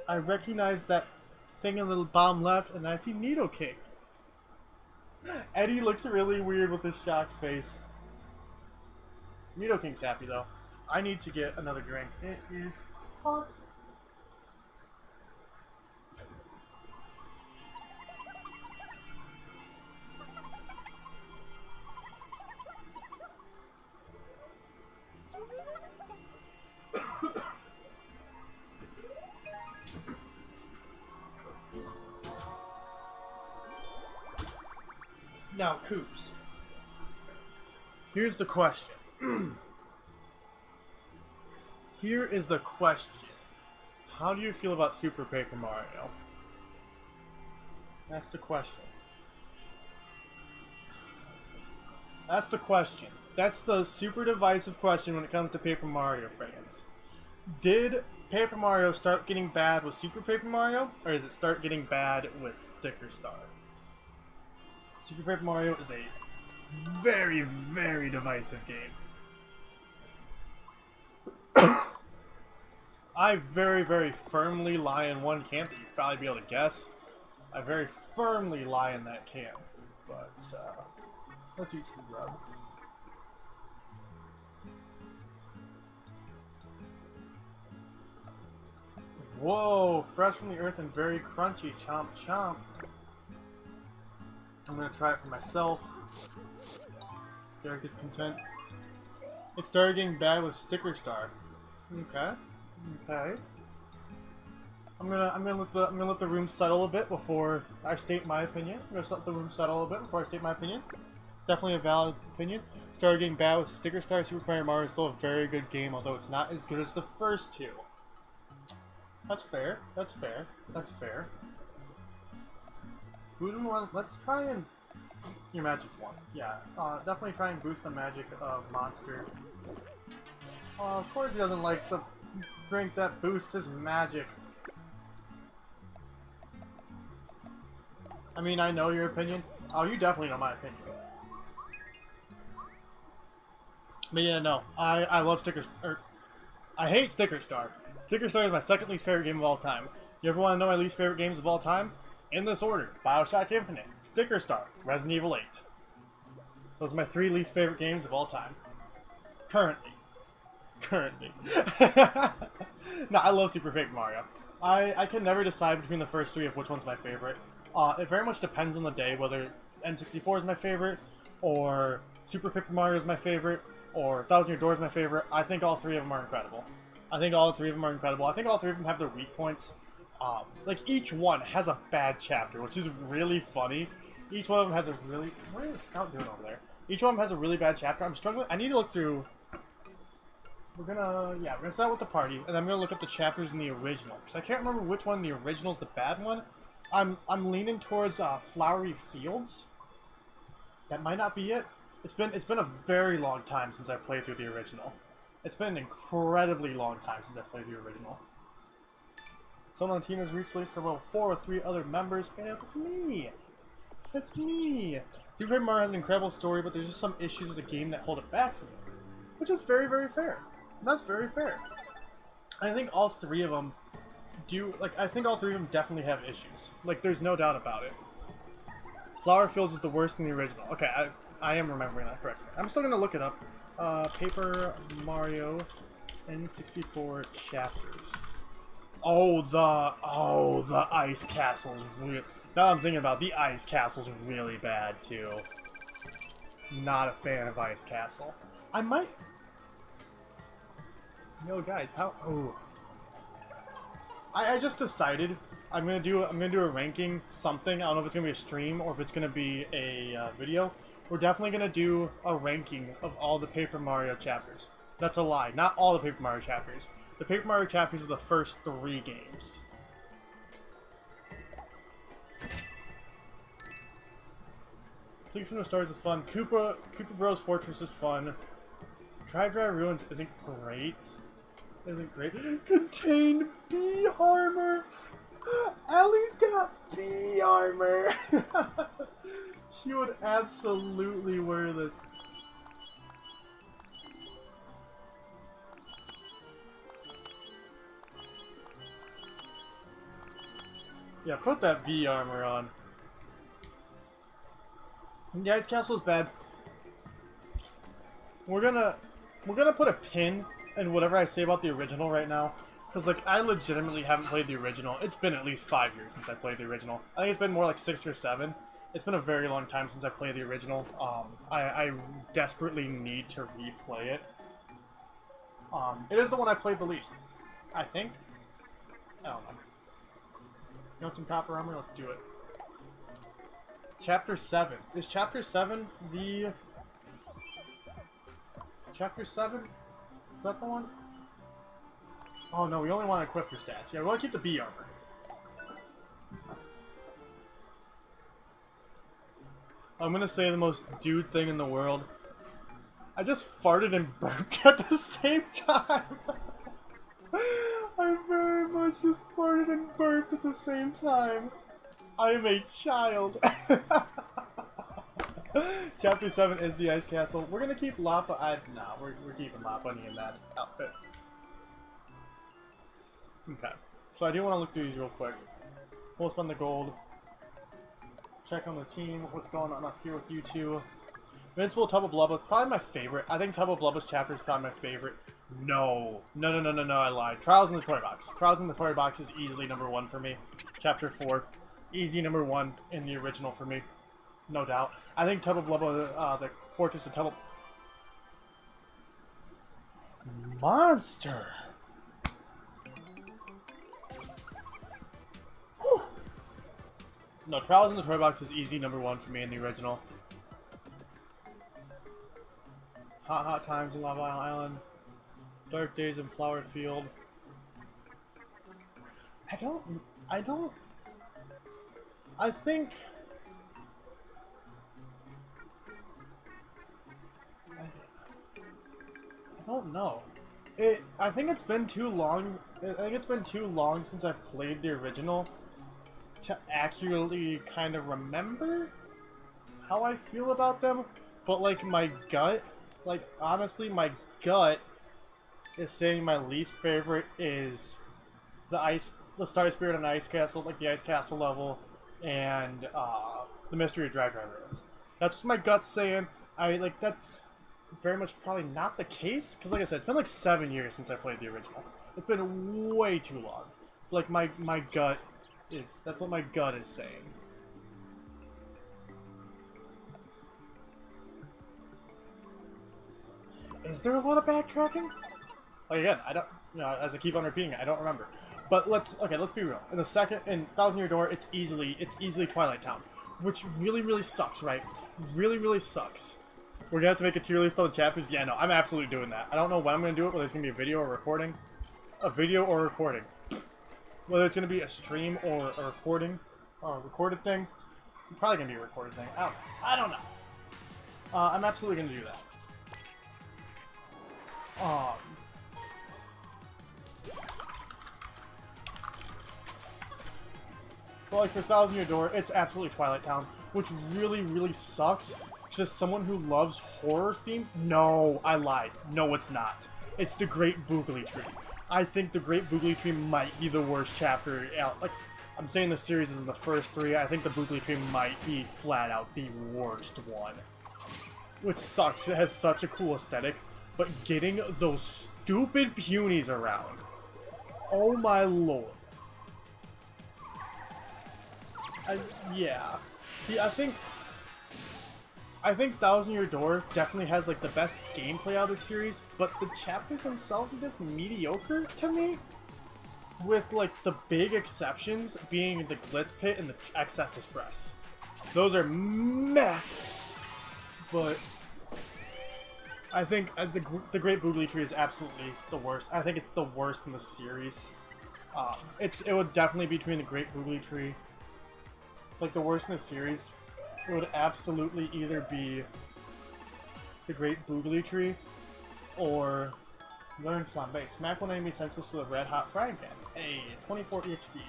I recognize that thing in the bottom left, and I see Needle King. Eddie looks really weird with his shocked face. Miito King's happy though. I need to get another drink. It is hot. Now, Coops, here's the question. Here is the question. How do you feel about Super Paper Mario? That's the question. That's the question. That's the super divisive question when it comes to Paper Mario fans. Did Paper Mario start getting bad with Super Paper Mario, or does it start getting bad with Sticker Star? Super Paper Mario is a very divisive game. I very, very firmly lie in one camp that you'd probably be able to guess. I very firmly lie in that camp. But, let's eat some grub. Whoa! Fresh from the earth and very crunchy. Chomp chomp. I'm gonna try it for myself. Derek is content. It started getting bad with Sticker Star. Okay. Okay. I'm gonna let the room settle a bit before I state my opinion. I'm gonna let the room settle a bit before I state my opinion. Definitely a valid opinion. Started getting bad with Sticker Star. Super Mario is still a very good game, although it's not as good as the first two. That's fair. That's fair. That's fair. Who do we want? Let's try and... Your magic's one. Yeah. Definitely try and boost the magic of Monster. Of course he doesn't like the drink that boosts his magic. I mean, I know your opinion. Oh, you definitely know my opinion. But yeah, no. I love I hate Sticker Star. Sticker Star is my second least favorite game of all time. You ever want to know my least favorite games of all time? In this order: BioShock Infinite, Sticker Star, Resident Evil 8. Those are my 3 least favorite games of all time. Currently. No, I love Super Paper Mario. I can never decide between the first 3 of which one's my favorite. It very much depends on the day, whether N64 is my favorite, or Super Paper Mario is my favorite, or 1,000 Year Door is my favorite. I think all 3 of them are incredible. I think all 3 of them are incredible. I think all 3 of them have their weak points. Like, each one has a bad chapter, which is really funny. Each one of them has a really... What is Scout doing over there? Each one of them has a really bad chapter. I'm struggling... I need to look through... we're gonna start with the party, and then I'm gonna look up the chapters in the original, because I can't remember which one in the original is the bad one. I'm leaning towards, Flowery Fields. That might not be it. It's been a very long time since I played through the original. It's been an incredibly long time since I played the original. Someone on the team has reached level 4 with 3 other members, and it's me! It's me! Super Paper Mario has an incredible story, but there's just some issues with the game that hold it back from me. Which is very, very fair. That's very fair. I think all 3 of them I think all 3 of them definitely have issues. Like, there's no doubt about it. Flower Fields is the worst in the original. Okay, I am remembering that correctly. I'm still gonna look it up. Paper Mario N64 chapters. Oh, the Ice Castle's real. Now I'm thinking about the Ice Castle's really bad too. Not a fan of Ice Castle. I might. Yo, guys, how? Oh. I just decided I'm gonna do a ranking something. I don't know if it's gonna be a stream or if it's gonna be a video. We're definitely gonna do a ranking of all the Paper Mario chapters. That's a lie. Not all the Paper Mario chapters. The Paper Mario chapters are the first 3 games. Leap from the Stars is fun. Koopa Bros Fortress is fun. Dry Ruins isn't great. Contained bee armor! Ellie's got bee armor! She would absolutely wear this. Yeah, put that bee armor on. The Ice Castle is bad. We're gonna put a pin in whatever I say about the original right now, because like I legitimately haven't played the original. It's been at least 5 years since I played the original. I think it's been more like 6 or 7. It's been a very long time since I played the original. I desperately need to replay it. It is the one I played the least, I think. I don't know. You want some copper armor? Let's do it. Chapter 7. Is Chapter 7 the... Chapter 7? Is that the one? Oh no, we only want to equip for stats. Yeah, we want to keep the bee armor. I'm gonna say the most dude thing in the world. I just farted and burped at the same time. I very much just farted and burped at the same time. I am a child. Chapter 7 is the Ice Castle. We're gonna keep Lappa. Nah, we're keeping Lappa in that outfit. Okay. So I do want to look through these real quick. We'll spend the gold. Check on the team. What's going on up here with you two? Invincible Tub of Blubba, probably my favorite. I think Tub of Blubba's chapter is probably my favorite. No, I lied. Trials in the Toy Box. Trials in the Toy Box is easily #1 for me. Chapter 4. Easy #1 in the original for me. No doubt. I think Tub of Blubba, the Fortress of Tub of... Monster! Whew. No, Trials in the Toy Box is easy #1 for me in the original. Hot Times in Lava Island. Dark Days in Flower Field. I don't know. I think it's been too long. I think it's been too long since I played the original to accurately kind of remember how I feel about them. But like my gut, like honestly, my gut is saying my least favorite is the Star Spirit and Ice Castle, like the Ice Castle level, and the Mystery Drive Driver is. That's what my gut's saying. That's very much probably not the case, because like I said, it's been like 7 years since I played the original. It's been way too long. Like my gut is, that's what my gut is saying. Is there a lot of backtracking? Like again, I don't, as I keep on repeating it, I don't remember. But let's be real. In Thousand Year Door, it's easily Twilight Town, which really sucks, right? Really sucks. We're gonna have to make a tier list on the chapters. Yeah, no, I'm absolutely doing that. I don't know when I'm gonna do it, whether it's gonna be a video or recording. A video or recording. Whether it's gonna be a stream or a recording, or a recorded thing. Probably gonna be a recorded thing. I don't know. I'm absolutely gonna do that. But like for Thousand Year Door, it's absolutely Twilight Town, which really sucks. Just someone who loves horror theme? No, I lied. No, it's not. It's the Great Boogly Tree. I think the Great Boogly Tree might be the worst chapter out. Like, I'm saying the series is in the first 3. I think the Boogly Tree might be flat out the worst one. Which sucks. It has such a cool aesthetic. But getting those stupid punies around. Oh my lord. Yeah. See, I think Thousand Year Door definitely has like the best gameplay out of the series, but the chapters themselves are just mediocre to me. With like the big exceptions being the Glitz Pit and the Excess Express. Those are massive. But I think the Great Boogly Tree is absolutely the worst. I think it's the worst in the series. It would definitely be between the Great Boogly Tree. Like the worst in the series, it would absolutely either be the Great Boogly Tree or Learn Flambe. Smack one enemy senseless with a red hot frying pan. Hey, 24 HP.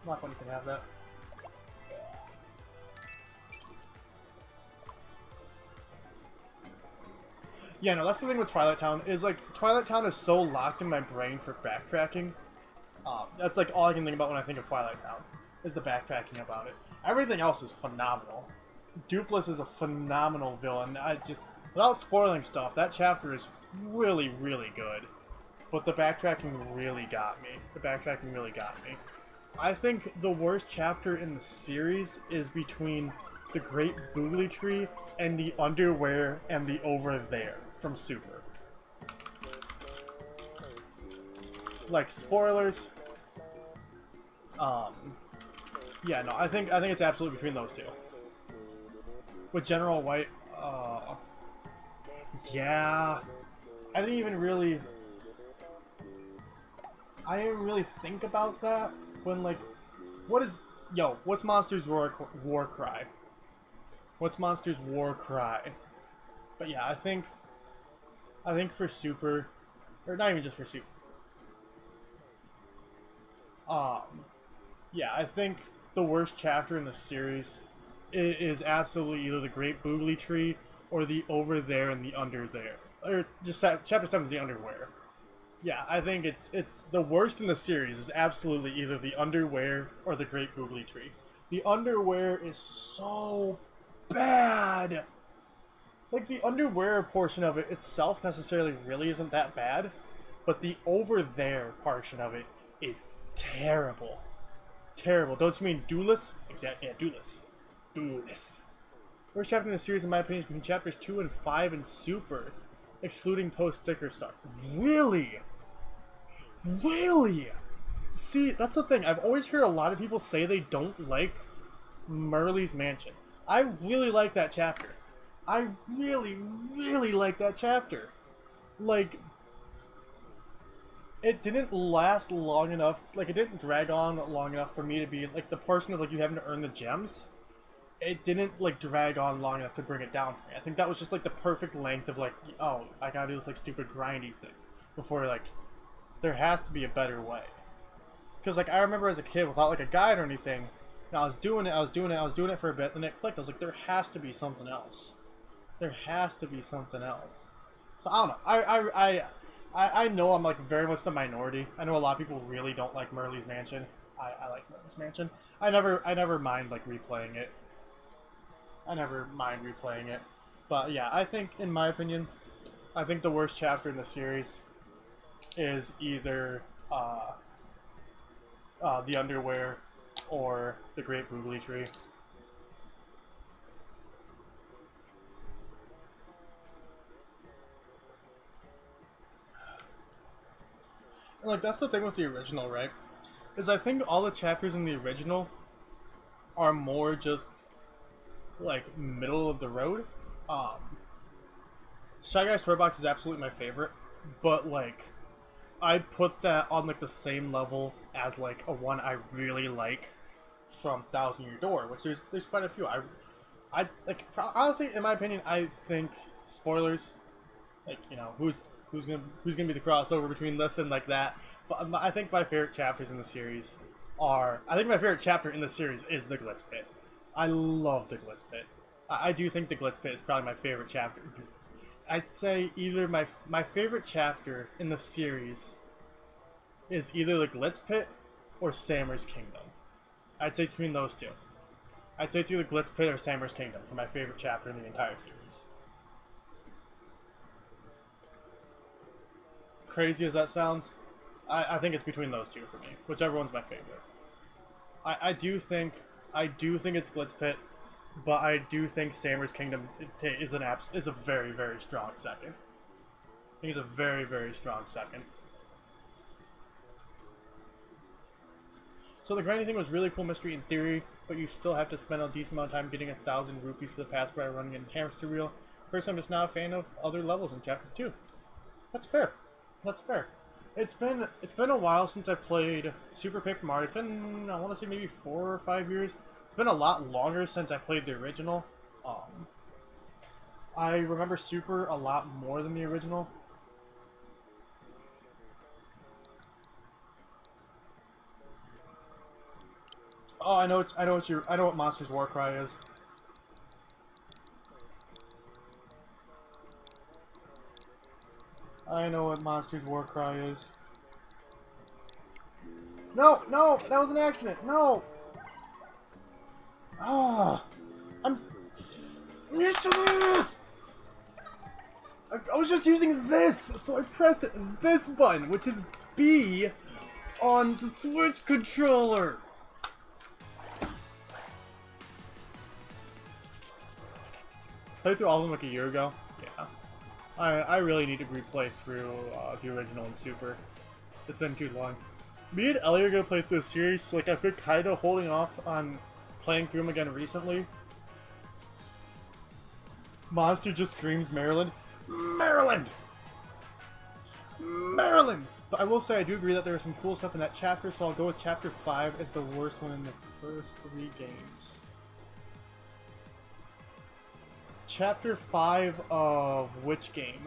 Not one can have that. Yeah, no, that's the thing with Twilight Town, is like, Twilight Town is so locked in my brain for backtracking. That's like all I can think about when I think of Twilight Town, is the backtracking about it. Everything else is phenomenal. Dupless is a phenomenal villain. Without spoiling stuff, that chapter is really good. But the backtracking really got me. I think the worst chapter in the series is between the Great Boogly Tree and the Underwear and the Over There from Super. Like, spoilers. Yeah, no, I think it's absolutely between those two. With General White, yeah, I didn't really think about that when, like, what's Monster's war cry? What's Monster's war cry? But yeah, I think for Super, or not even just for Super. Yeah, I think the worst chapter in the series is absolutely either the Great Boogly Tree or the Over There and the Under There. Or just chapter 7 is the Underwear. Yeah, I think it's the worst in the series is absolutely either the underwear or the Great Googly Tree. The underwear is so bad. Like the underwear portion of it itself necessarily really isn't that bad, but the over there portion of it is terrible. Terrible. Don't you mean Duelist? Exactly. Yeah, Duelist. Duelist. Worst chapter in the series, in my opinion, is between chapters 2 and 5 in Super, excluding post-sticker stuff. Really? Really? See, that's the thing. I've always heard a lot of people say they don't like Merle's Mansion. I really like that chapter. I really, really like that chapter. Like, it didn't last long enough, like, it didn't drag on long enough for me to be, like, the portion of, like, you having to earn the gems, it didn't, like, drag on long enough to bring it down for me. I think that was just, like, the perfect length of, like, oh, I gotta do this, like, stupid grindy thing before, like, there has to be a better way. Because, like, I remember as a kid, without, like, a guide or anything, and I was doing it for a bit, then it clicked. I was like, there has to be something else. There has to be something else. So, I don't know. I know I'm, like, very much the minority. I know a lot of people really don't like Merle's Mansion. I like Merle's Mansion. I never mind, like, replaying it. I never mind replaying it. But, yeah, I think, in my opinion, I think the worst chapter in the series is either the underwear or the Great Googly Tree. And, like, that's the thing with the original, right? Is I think all the chapters in the original are more just, like, middle of the road. Shy Guy's Toy Box is absolutely my favorite, but, like, I'd put that on, like, the same level as, like, a one I really like from Thousand Year Door, which there's quite a few. I like, honestly, in my opinion, I think, spoilers, like, you know, who's gonna be the crossover between this and, like, that, but I think my favorite chapters in the series I think my favorite chapter in the series is the Glitz Pit. I love the Glitz Pit. I do think the Glitz Pit is probably my favorite chapter. I'd say either my favorite chapter in the series is either the Glitz Pit or Sammer's Kingdom. I'd say between those two. I'd say it's either Glitz Pit or Sammer's Kingdom for my favorite chapter in the entire series. Crazy as that sounds, I think it's between those two for me. Whichever one's my favorite. I do think it's Glitz Pit, but I do think Sammer's Kingdom is a very, very strong second. I think it's a very, very strong second. So the grinding thing was really cool mystery in theory, but you still have to spend a decent amount of time getting 1,000 rupees for the password by running in hamster wheel. First, I'm just not a fan of other levels in Chapter 2. That's fair. That's fair. It's been a while since I played Super Paper Mario. It's been, I want to say, maybe 4 or 5 years. It's been a lot longer since I played the original. I remember Super a lot more than the original. Oh, I know what Monsters Warcry is. I know what Monsters Warcry is. No, no, that was an accident. No. Ah, I'm used to this. I was just using this, so I pressed this button, which is B, on the Switch controller. Played through all of them like a year ago. Yeah. I really need to replay through the original and Super. It's been too long. Me and Ellie are gonna play through the series, so, like, I've been kind of holding off on playing through them again recently. Monster just screams Maryland. Maryland! Maryland! But I will say I do agree that there was some cool stuff in that chapter, so I'll go with Chapter 5 as the worst one in the first 3 games. Chapter 5 of which game?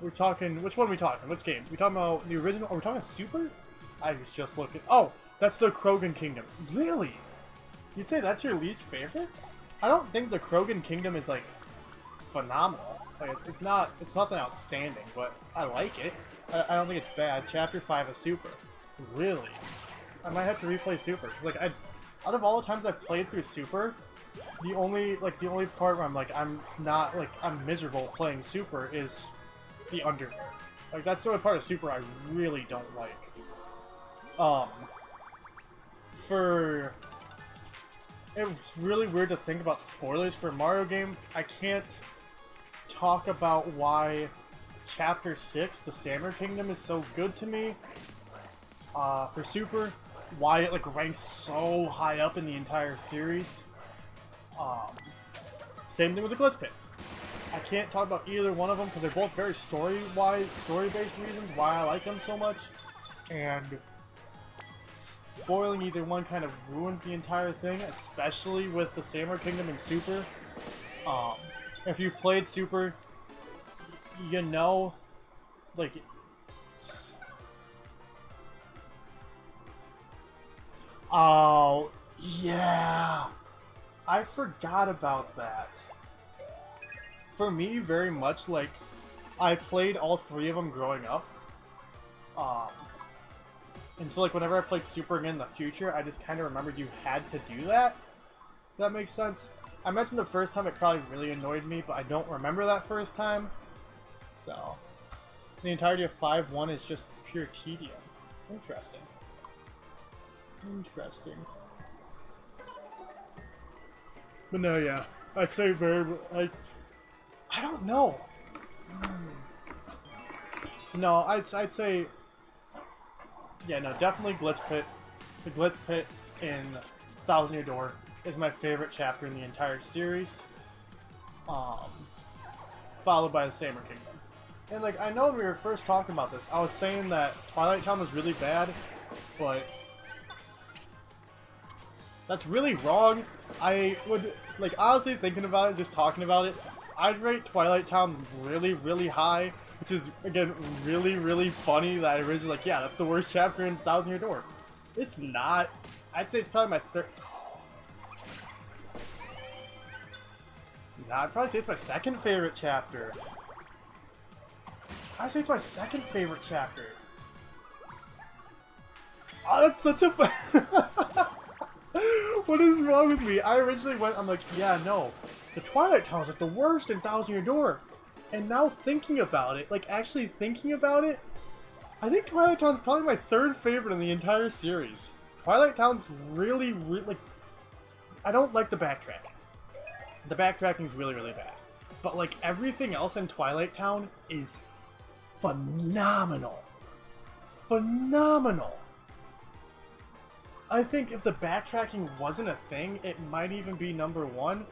We're talking, which one are we talking? Which game? We talking about the original? Are we talking Super? I was just looking. Oh, that's the Krogan Kingdom. Really? You'd say that's your least favorite? I don't think the Krogan Kingdom is, like, phenomenal. Like, it's nothing outstanding, but I like it. I don't think it's bad. Chapter 5 of Super. Really? I might have to replay Super. Cause, like, out of all the times I've played through Super, the only part where I'm miserable playing Super is the Underworld. Like, that's the only part of Super I really don't like. It's really weird to think about spoilers for a Mario game. I can't talk about why Chapter 6, the Samurai Kingdom, is so good to me. For Super, why it like ranks so high up in the entire series. Same thing with the Glitz Pit. I can't talk about either one of them because they're both very story-based reasons why I like them so much, and spoiling either one kind of ruined the entire thing, especially with the Samurai Kingdom and Super. If you've played Super, you know, like, oh, yeah, I forgot about that. For me, very much, like, I played all three of them growing up. And so, like, whenever I played Super again in the future, I just kind of remembered you had to do that. If that makes sense. I mentioned the first time it probably really annoyed me, but I don't remember that first time. So, the entirety of 5-1 is just pure tedium. Interesting. Interesting. But no, yeah. I'd say I don't know. No, I'd say, yeah, no, definitely Glitz Pit. The Glitz Pit in Thousand Year Door is my favorite chapter in the entire series. Followed by the Samurai Kingdom. And like, I know when we were first talking about this, I was saying that Twilight Town was really bad, but that's really wrong. I would, like, honestly thinking about it, just talking about it, I'd rate Twilight Town really, really high, which is, again, really, really funny that I originally, like, yeah, that's the worst chapter in Thousand Year Door. It's not. I'd say it's probably my third. Nah, I'd probably say it's my second favorite chapter. I'd say it's my second favorite chapter. Oh, that's such a What is wrong with me? I originally I'm like, yeah, no. The Twilight Town is like the worst in Thousand Year Door. And now thinking about it, like actually thinking about it, I think Twilight Town's probably my third favorite in the entire series. Twilight Town's really, like, I don't like the backtracking. The backtracking's really, really bad. But like everything else in Twilight Town is phenomenal. Phenomenal. I think if the backtracking wasn't a thing, it might even be #1.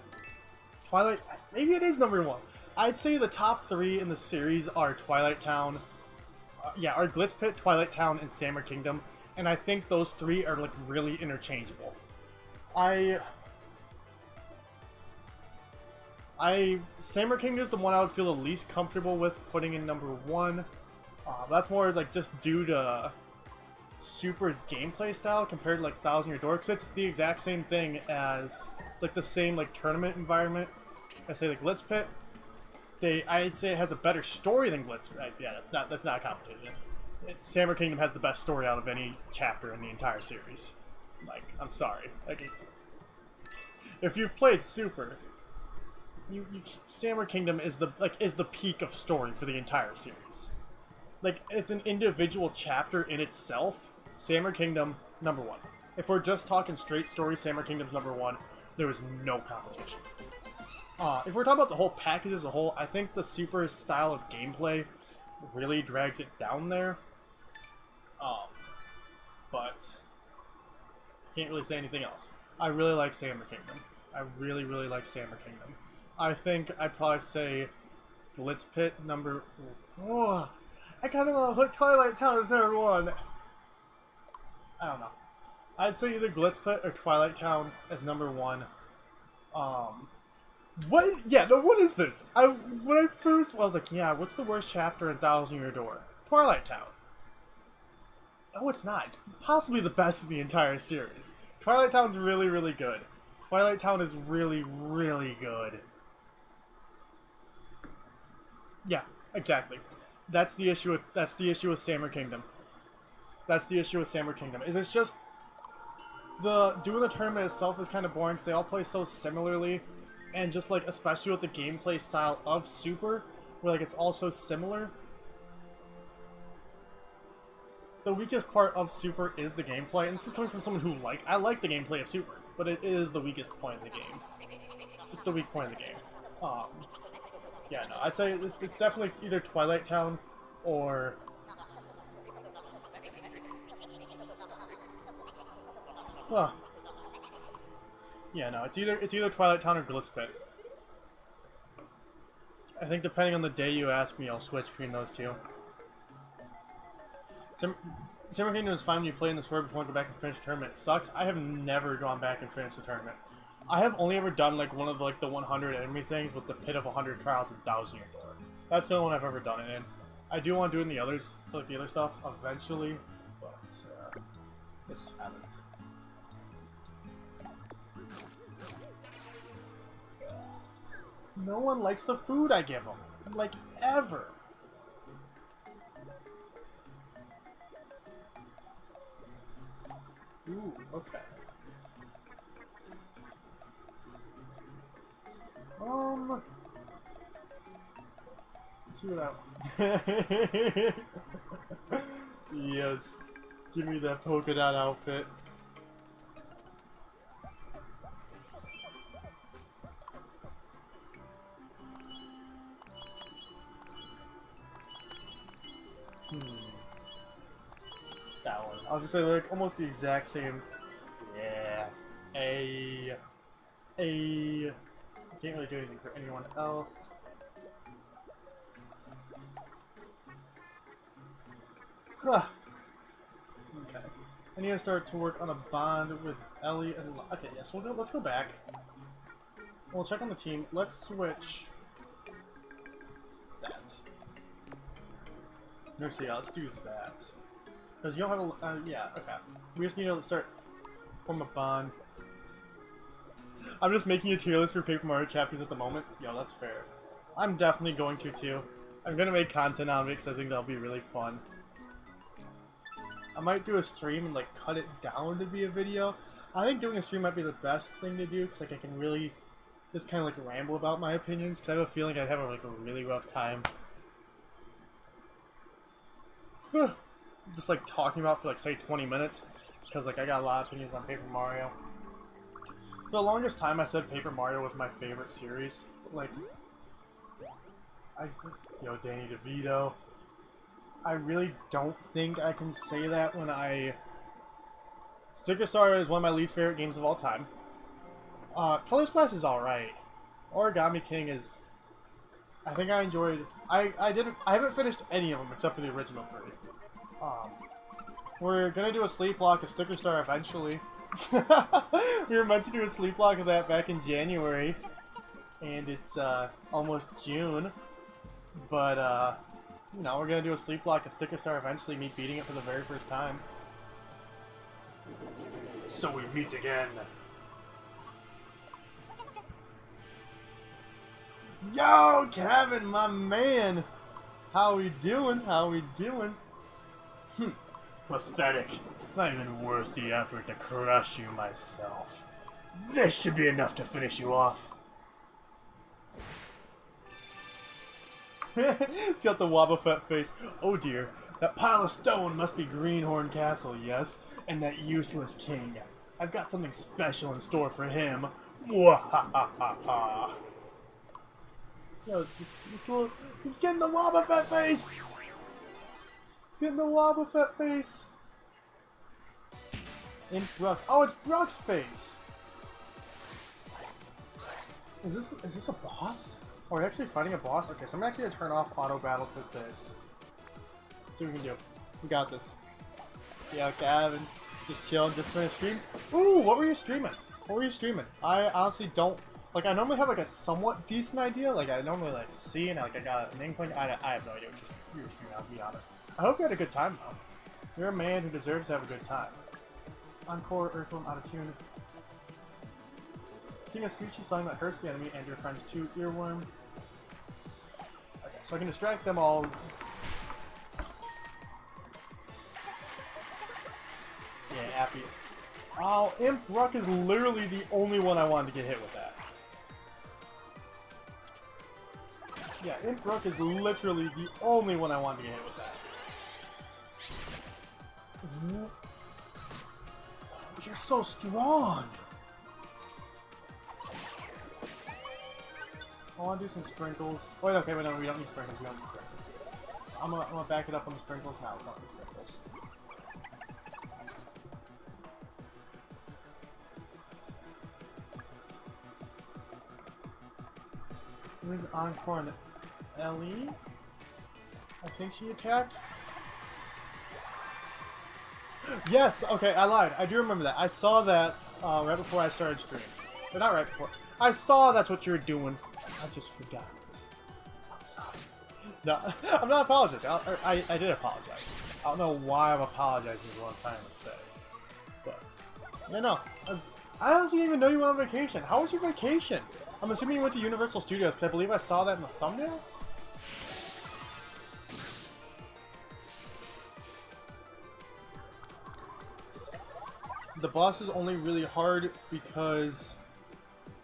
Twilight, maybe it is #1. I'd say the top 3 in the series are Twilight Town, are Glitz Pit, Twilight Town, and Samurai Kingdom, and I think those 3 are like really interchangeable. Samurai Kingdom is the one I would feel the least comfortable with putting in #1. That's more like just due to Super's gameplay style compared to like Thousand Year Door, because it's the exact same thing as, it's like the same like tournament environment. I say like Glitz Pit. I'd say it has a better story than Glitz Pit. Yeah, that's not a competition. Samurai Kingdom has the best story out of any chapter in the entire series. Like, I'm sorry. Like, if you've played Super, Samurai Kingdom is the peak of story for the entire series. Like, it's an individual chapter in itself. Samurai Kingdom, #1. If we're just talking straight story, Samurai Kingdom's #1. There is no competition. If we're talking about the whole package as a whole, I think the Super style of gameplay really drags it down there. But can't really say anything else. I really like Samurai Kingdom. I really, really like Samurai Kingdom. I think I'd probably say Glitz Pit Oh, I kind of want to put Twilight Town as #1. I don't know. I'd say either Glitz Pit or Twilight Town as #1. What? Yeah, no, what is this? When I first was like, yeah, what's the worst chapter in Thousand Year Door? Twilight Town. No, it's not. It's possibly the best of the entire series. Twilight Town's really, really good. Twilight Town is really, really good. Yeah, exactly. That's the issue with Samurai Kingdom. That's the issue with Samurai Kingdom. Is it's just doing the tournament itself is kind of boring because they all play so similarly, and just like especially with the gameplay style of Super, where like it's all so similar. The weakest part of Super is the gameplay, and this is coming from someone who I like the gameplay of Super, but it is the weakest point of the game. It's the weak point of the game. Yeah, no, I'd say it's definitely either Twilight Town or yeah, no, it's either Twilight Town or Glisspit. I think depending on the day you ask me, I'll switch between those two. Samurai Kingdom is fine when you play in the story before you go back and finish the tournament. It sucks. I have never gone back and finished the tournament. I have only ever done like one of the 100 enemy things with the Pit of 100 Trials and 1,000 Year Door. That's the only one I've ever done it in. I do want to do it in the others, like the other stuff, eventually, but just haven't. No one likes the food I give them, like ever. Ooh, okay. Let's see what I... Yes. Give me that polka dot outfit. That one. I was just saying, like, almost the exact same. Yeah. I can't really do anything for anyone else. Huh. Okay. I need to start to work on a bond with Ellie and... Okay, yes, let's go back. We'll check on the team. Let's switch that. Actually, yeah, let's do that. Because you don't have a... yeah, okay. We just need to start from a bond. I'm just making a tier list for Paper Mario chapters at the moment. Yo, that's fair. I'm definitely going to, too. I'm going to make content on it because I think that'll be really fun. I might do a stream and, like, cut it down to be a video. I think doing a stream might be the best thing to do because, like, I can really just kind of, like, ramble about my opinions because I have a feeling I'd have, like, a really rough time. Just, like, talking about for, like, say 20 minutes because, like, I got a lot of opinions on Paper Mario. For the longest time, I said Paper Mario was my favorite series. Like, yo, Danny DeVito. I really don't think I can say that when Sticker Star is one of my least favorite games of all time. Color Splash is alright. Origami King is... I think I enjoyed... I haven't finished any of them except for the original 3. We're gonna do a sleep block of Sticker Star eventually. We were meant to do a sleep block of that back in January. And it's almost June. But you know, we're gonna do a sleep block of Sticker Star eventually, me beating it for the very first time. So we meet again. Yo, Kevin, my man! How we doing? How we doing? Pathetic. It's not even worth the effort to crush you myself. This should be enough to finish you off. It's got the Wobbuffet face. Oh dear, that pile of stone must be Greenhorn Castle, yes? And that useless king. I've got something special in store for him. Mwahahaha. Yo, this little... He's getting the Wobbuffet face! He's getting the Wobbuffet face! In Brook. Oh, it's Brook's face! Is this a boss? Oh, we're actually fighting a boss? Okay, so I'm actually gonna turn off auto battle with this. See what we can do. We got this. Yeah, Gavin. Just chilling, just finished stream. Ooh, what were you streaming? What were you streaming? I honestly don't... Like, I normally have, like, a somewhat decent idea. Like, I normally, like, see and, like, I got an inkling. I have no idea what you were streaming, I'll be honest. I hope you had a good time, though. You're a man who deserves to have a good time. Encore, Earthworm, out of tune. Sing a screechy song that hurts the enemy and your friends too. Earworm. Okay, So I can distract them all. Yeah, happy. Oh, Imp Ruck is literally the only one I wanted to get hit with that. Yeah, Imp Ruck is literally the only one I wanted to get hit with that. You're so strong! I want to do some sprinkles. Wait, okay, wait, no, we don't need sprinkles, we don't need sprinkles. I'm gonna back it up on the sprinkles now, we don't need sprinkles. Where's Encore and Ellie? I think she attacked. Yes! Okay, I lied. I do remember that. I saw that right before I started streaming. But not right before. I saw that's what you were doing. I just forgot. I'm sorry. No, I'm not apologizing. I did apologize. I don't know why I'm apologizing is what I'm trying to say. But, yeah, no. I honestly didn't even know you went on vacation. How was your vacation? I'm assuming you went to Universal Studios, because I believe I saw that in the thumbnail? The boss is only really hard because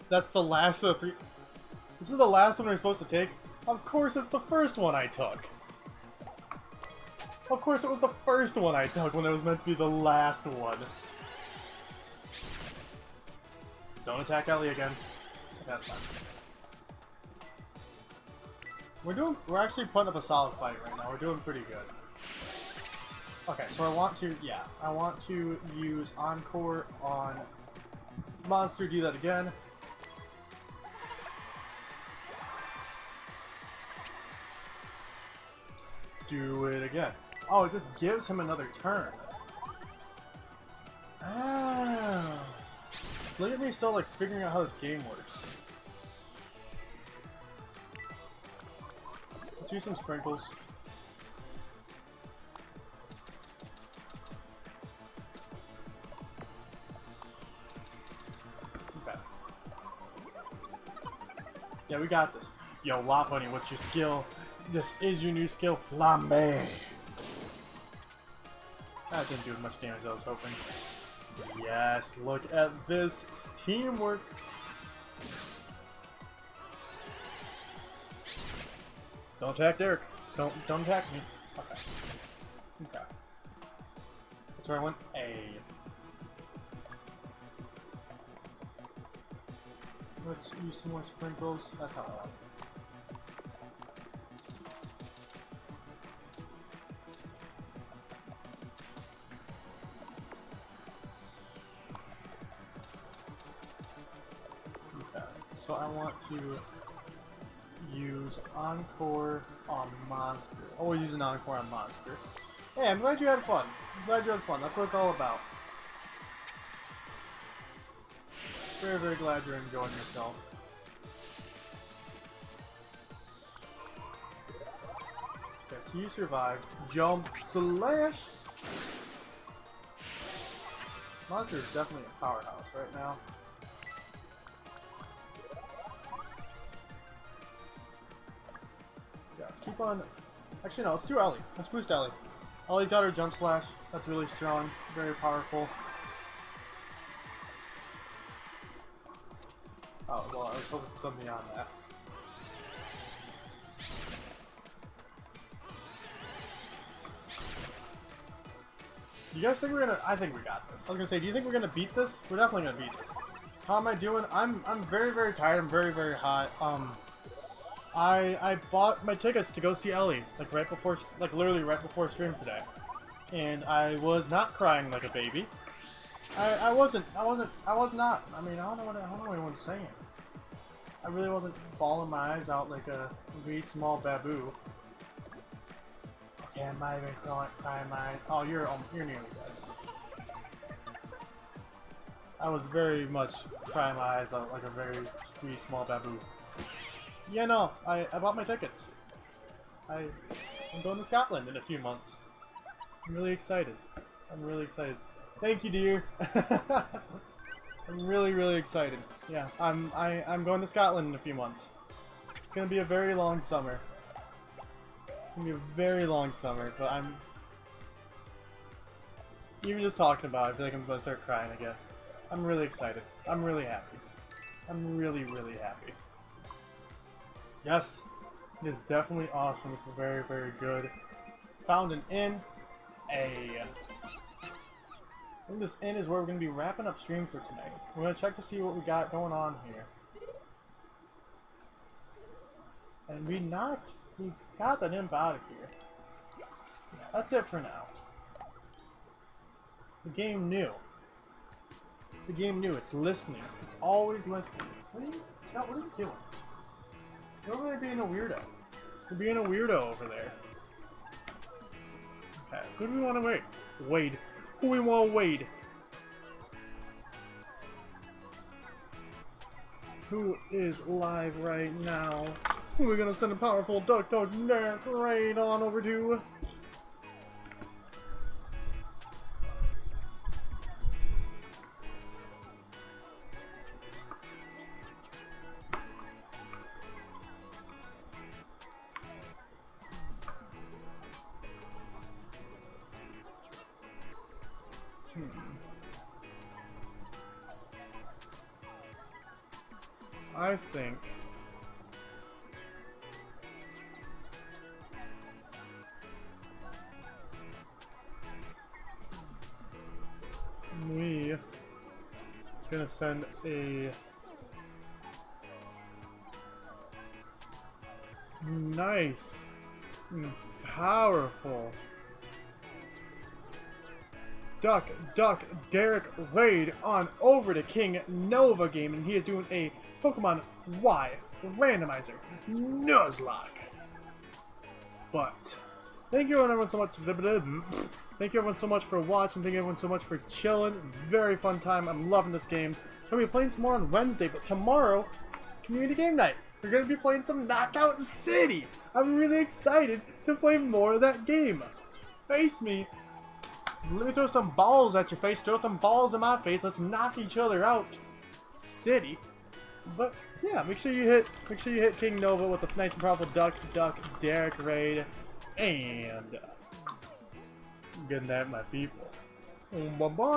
that's the last of the 3. This is the last one we're supposed to take? Of course it's the first one I took! Of course it was the first one I took when it was meant to be the last one. Don't attack Ellie again. That's fine. We're actually putting up a solid fight right now. We're doing pretty good. Okay, so I want to use Encore on Monster, do that again. Do it again. Oh, it just gives him another turn. Ah. Look at me still like figuring out how this game works. Let's use some sprinkles. Okay. Yeah, we got this. Yo, Lopunny, what's your skill? This is your new skill, Flambe. That didn't do as much damage as I was hoping. Yes, look at this teamwork. Don't attack Derek. Don't attack me. Okay. Okay. That's where I went. A. Let's use some more sprinkles. That's how I like it. So I want to use Encore on Monster. Always use an Encore on Monster. Hey, I'm glad you had fun. I'm glad you had fun. That's what it's all about. Very, very glad you're enjoying yourself. Okay, so you survived. Jump slash! Monster is definitely a powerhouse right now. Keep on. Actually, no, let's do Ellie. Let's boost Ellie. Ellie got her jump slash. That's really strong. Very powerful. Oh, well, I was hoping for something on that. You guys think we're gonna. I think we got this. I was gonna say, do you think we're gonna beat this? We're definitely gonna beat this. How am I doing? I'm very, very tired. I'm very, very hot. I bought my tickets to go see Ellie, like right before, like literally right before stream today, and I was not crying like a baby. I was not. I mean, I don't know what anyone's saying. I really wasn't bawling my eyes out like a wee small baboo. Okay, I might have been crying my eyes. Oh, you're nearly dead. I was very much crying my eyes out like a very wee small baboo. Yeah, no, I bought my tickets. I'm going to Scotland in a few months. I'm really excited. I'm really excited. Thank you, dear. I'm really, really excited. Yeah, I'm going to Scotland in a few months. It's gonna be a very long summer. gonna be a very long summer, but I'm even just talking about it, I feel like I'm gonna start crying again. I'm really excited. I'm really happy. I'm really, really happy. Yes, it is definitely awesome. It's very, very good. Found an inn. I think this inn is where we're gonna be wrapping up stream for tonight. We're gonna check to see what we got going on here. And we got that imp out of here. That's it for now. The game knew. The game knew. It's listening. It's always listening. Scott, what are you doing? You're over there being a weirdo. You're being a weirdo over there. Okay, who do we want to wade? Wade. Who we want to wade? Who is live right now? Who are we gonna send a powerful duck raid on over to? I think we gonna send a nice, powerful Duck Derek raid on over to King Nova game, and he is doing a Pokemon Y randomizer Nuzlocke. But thank you everyone so much. Thank you everyone so much for watching. Thank you everyone so much for chilling. Very fun time. I'm loving this game. I'm gonna be playing some more on Wednesday, but tomorrow, community game night. We're gonna be playing some Knockout City. I'm really excited to play more of that game. Face me. Let me throw some balls at your face. Throw some balls in my face. Let's knock each other out. City. But yeah, make sure you hit King Nova with a nice and powerful Duck Derek raid. And good night, my people. Bye bye.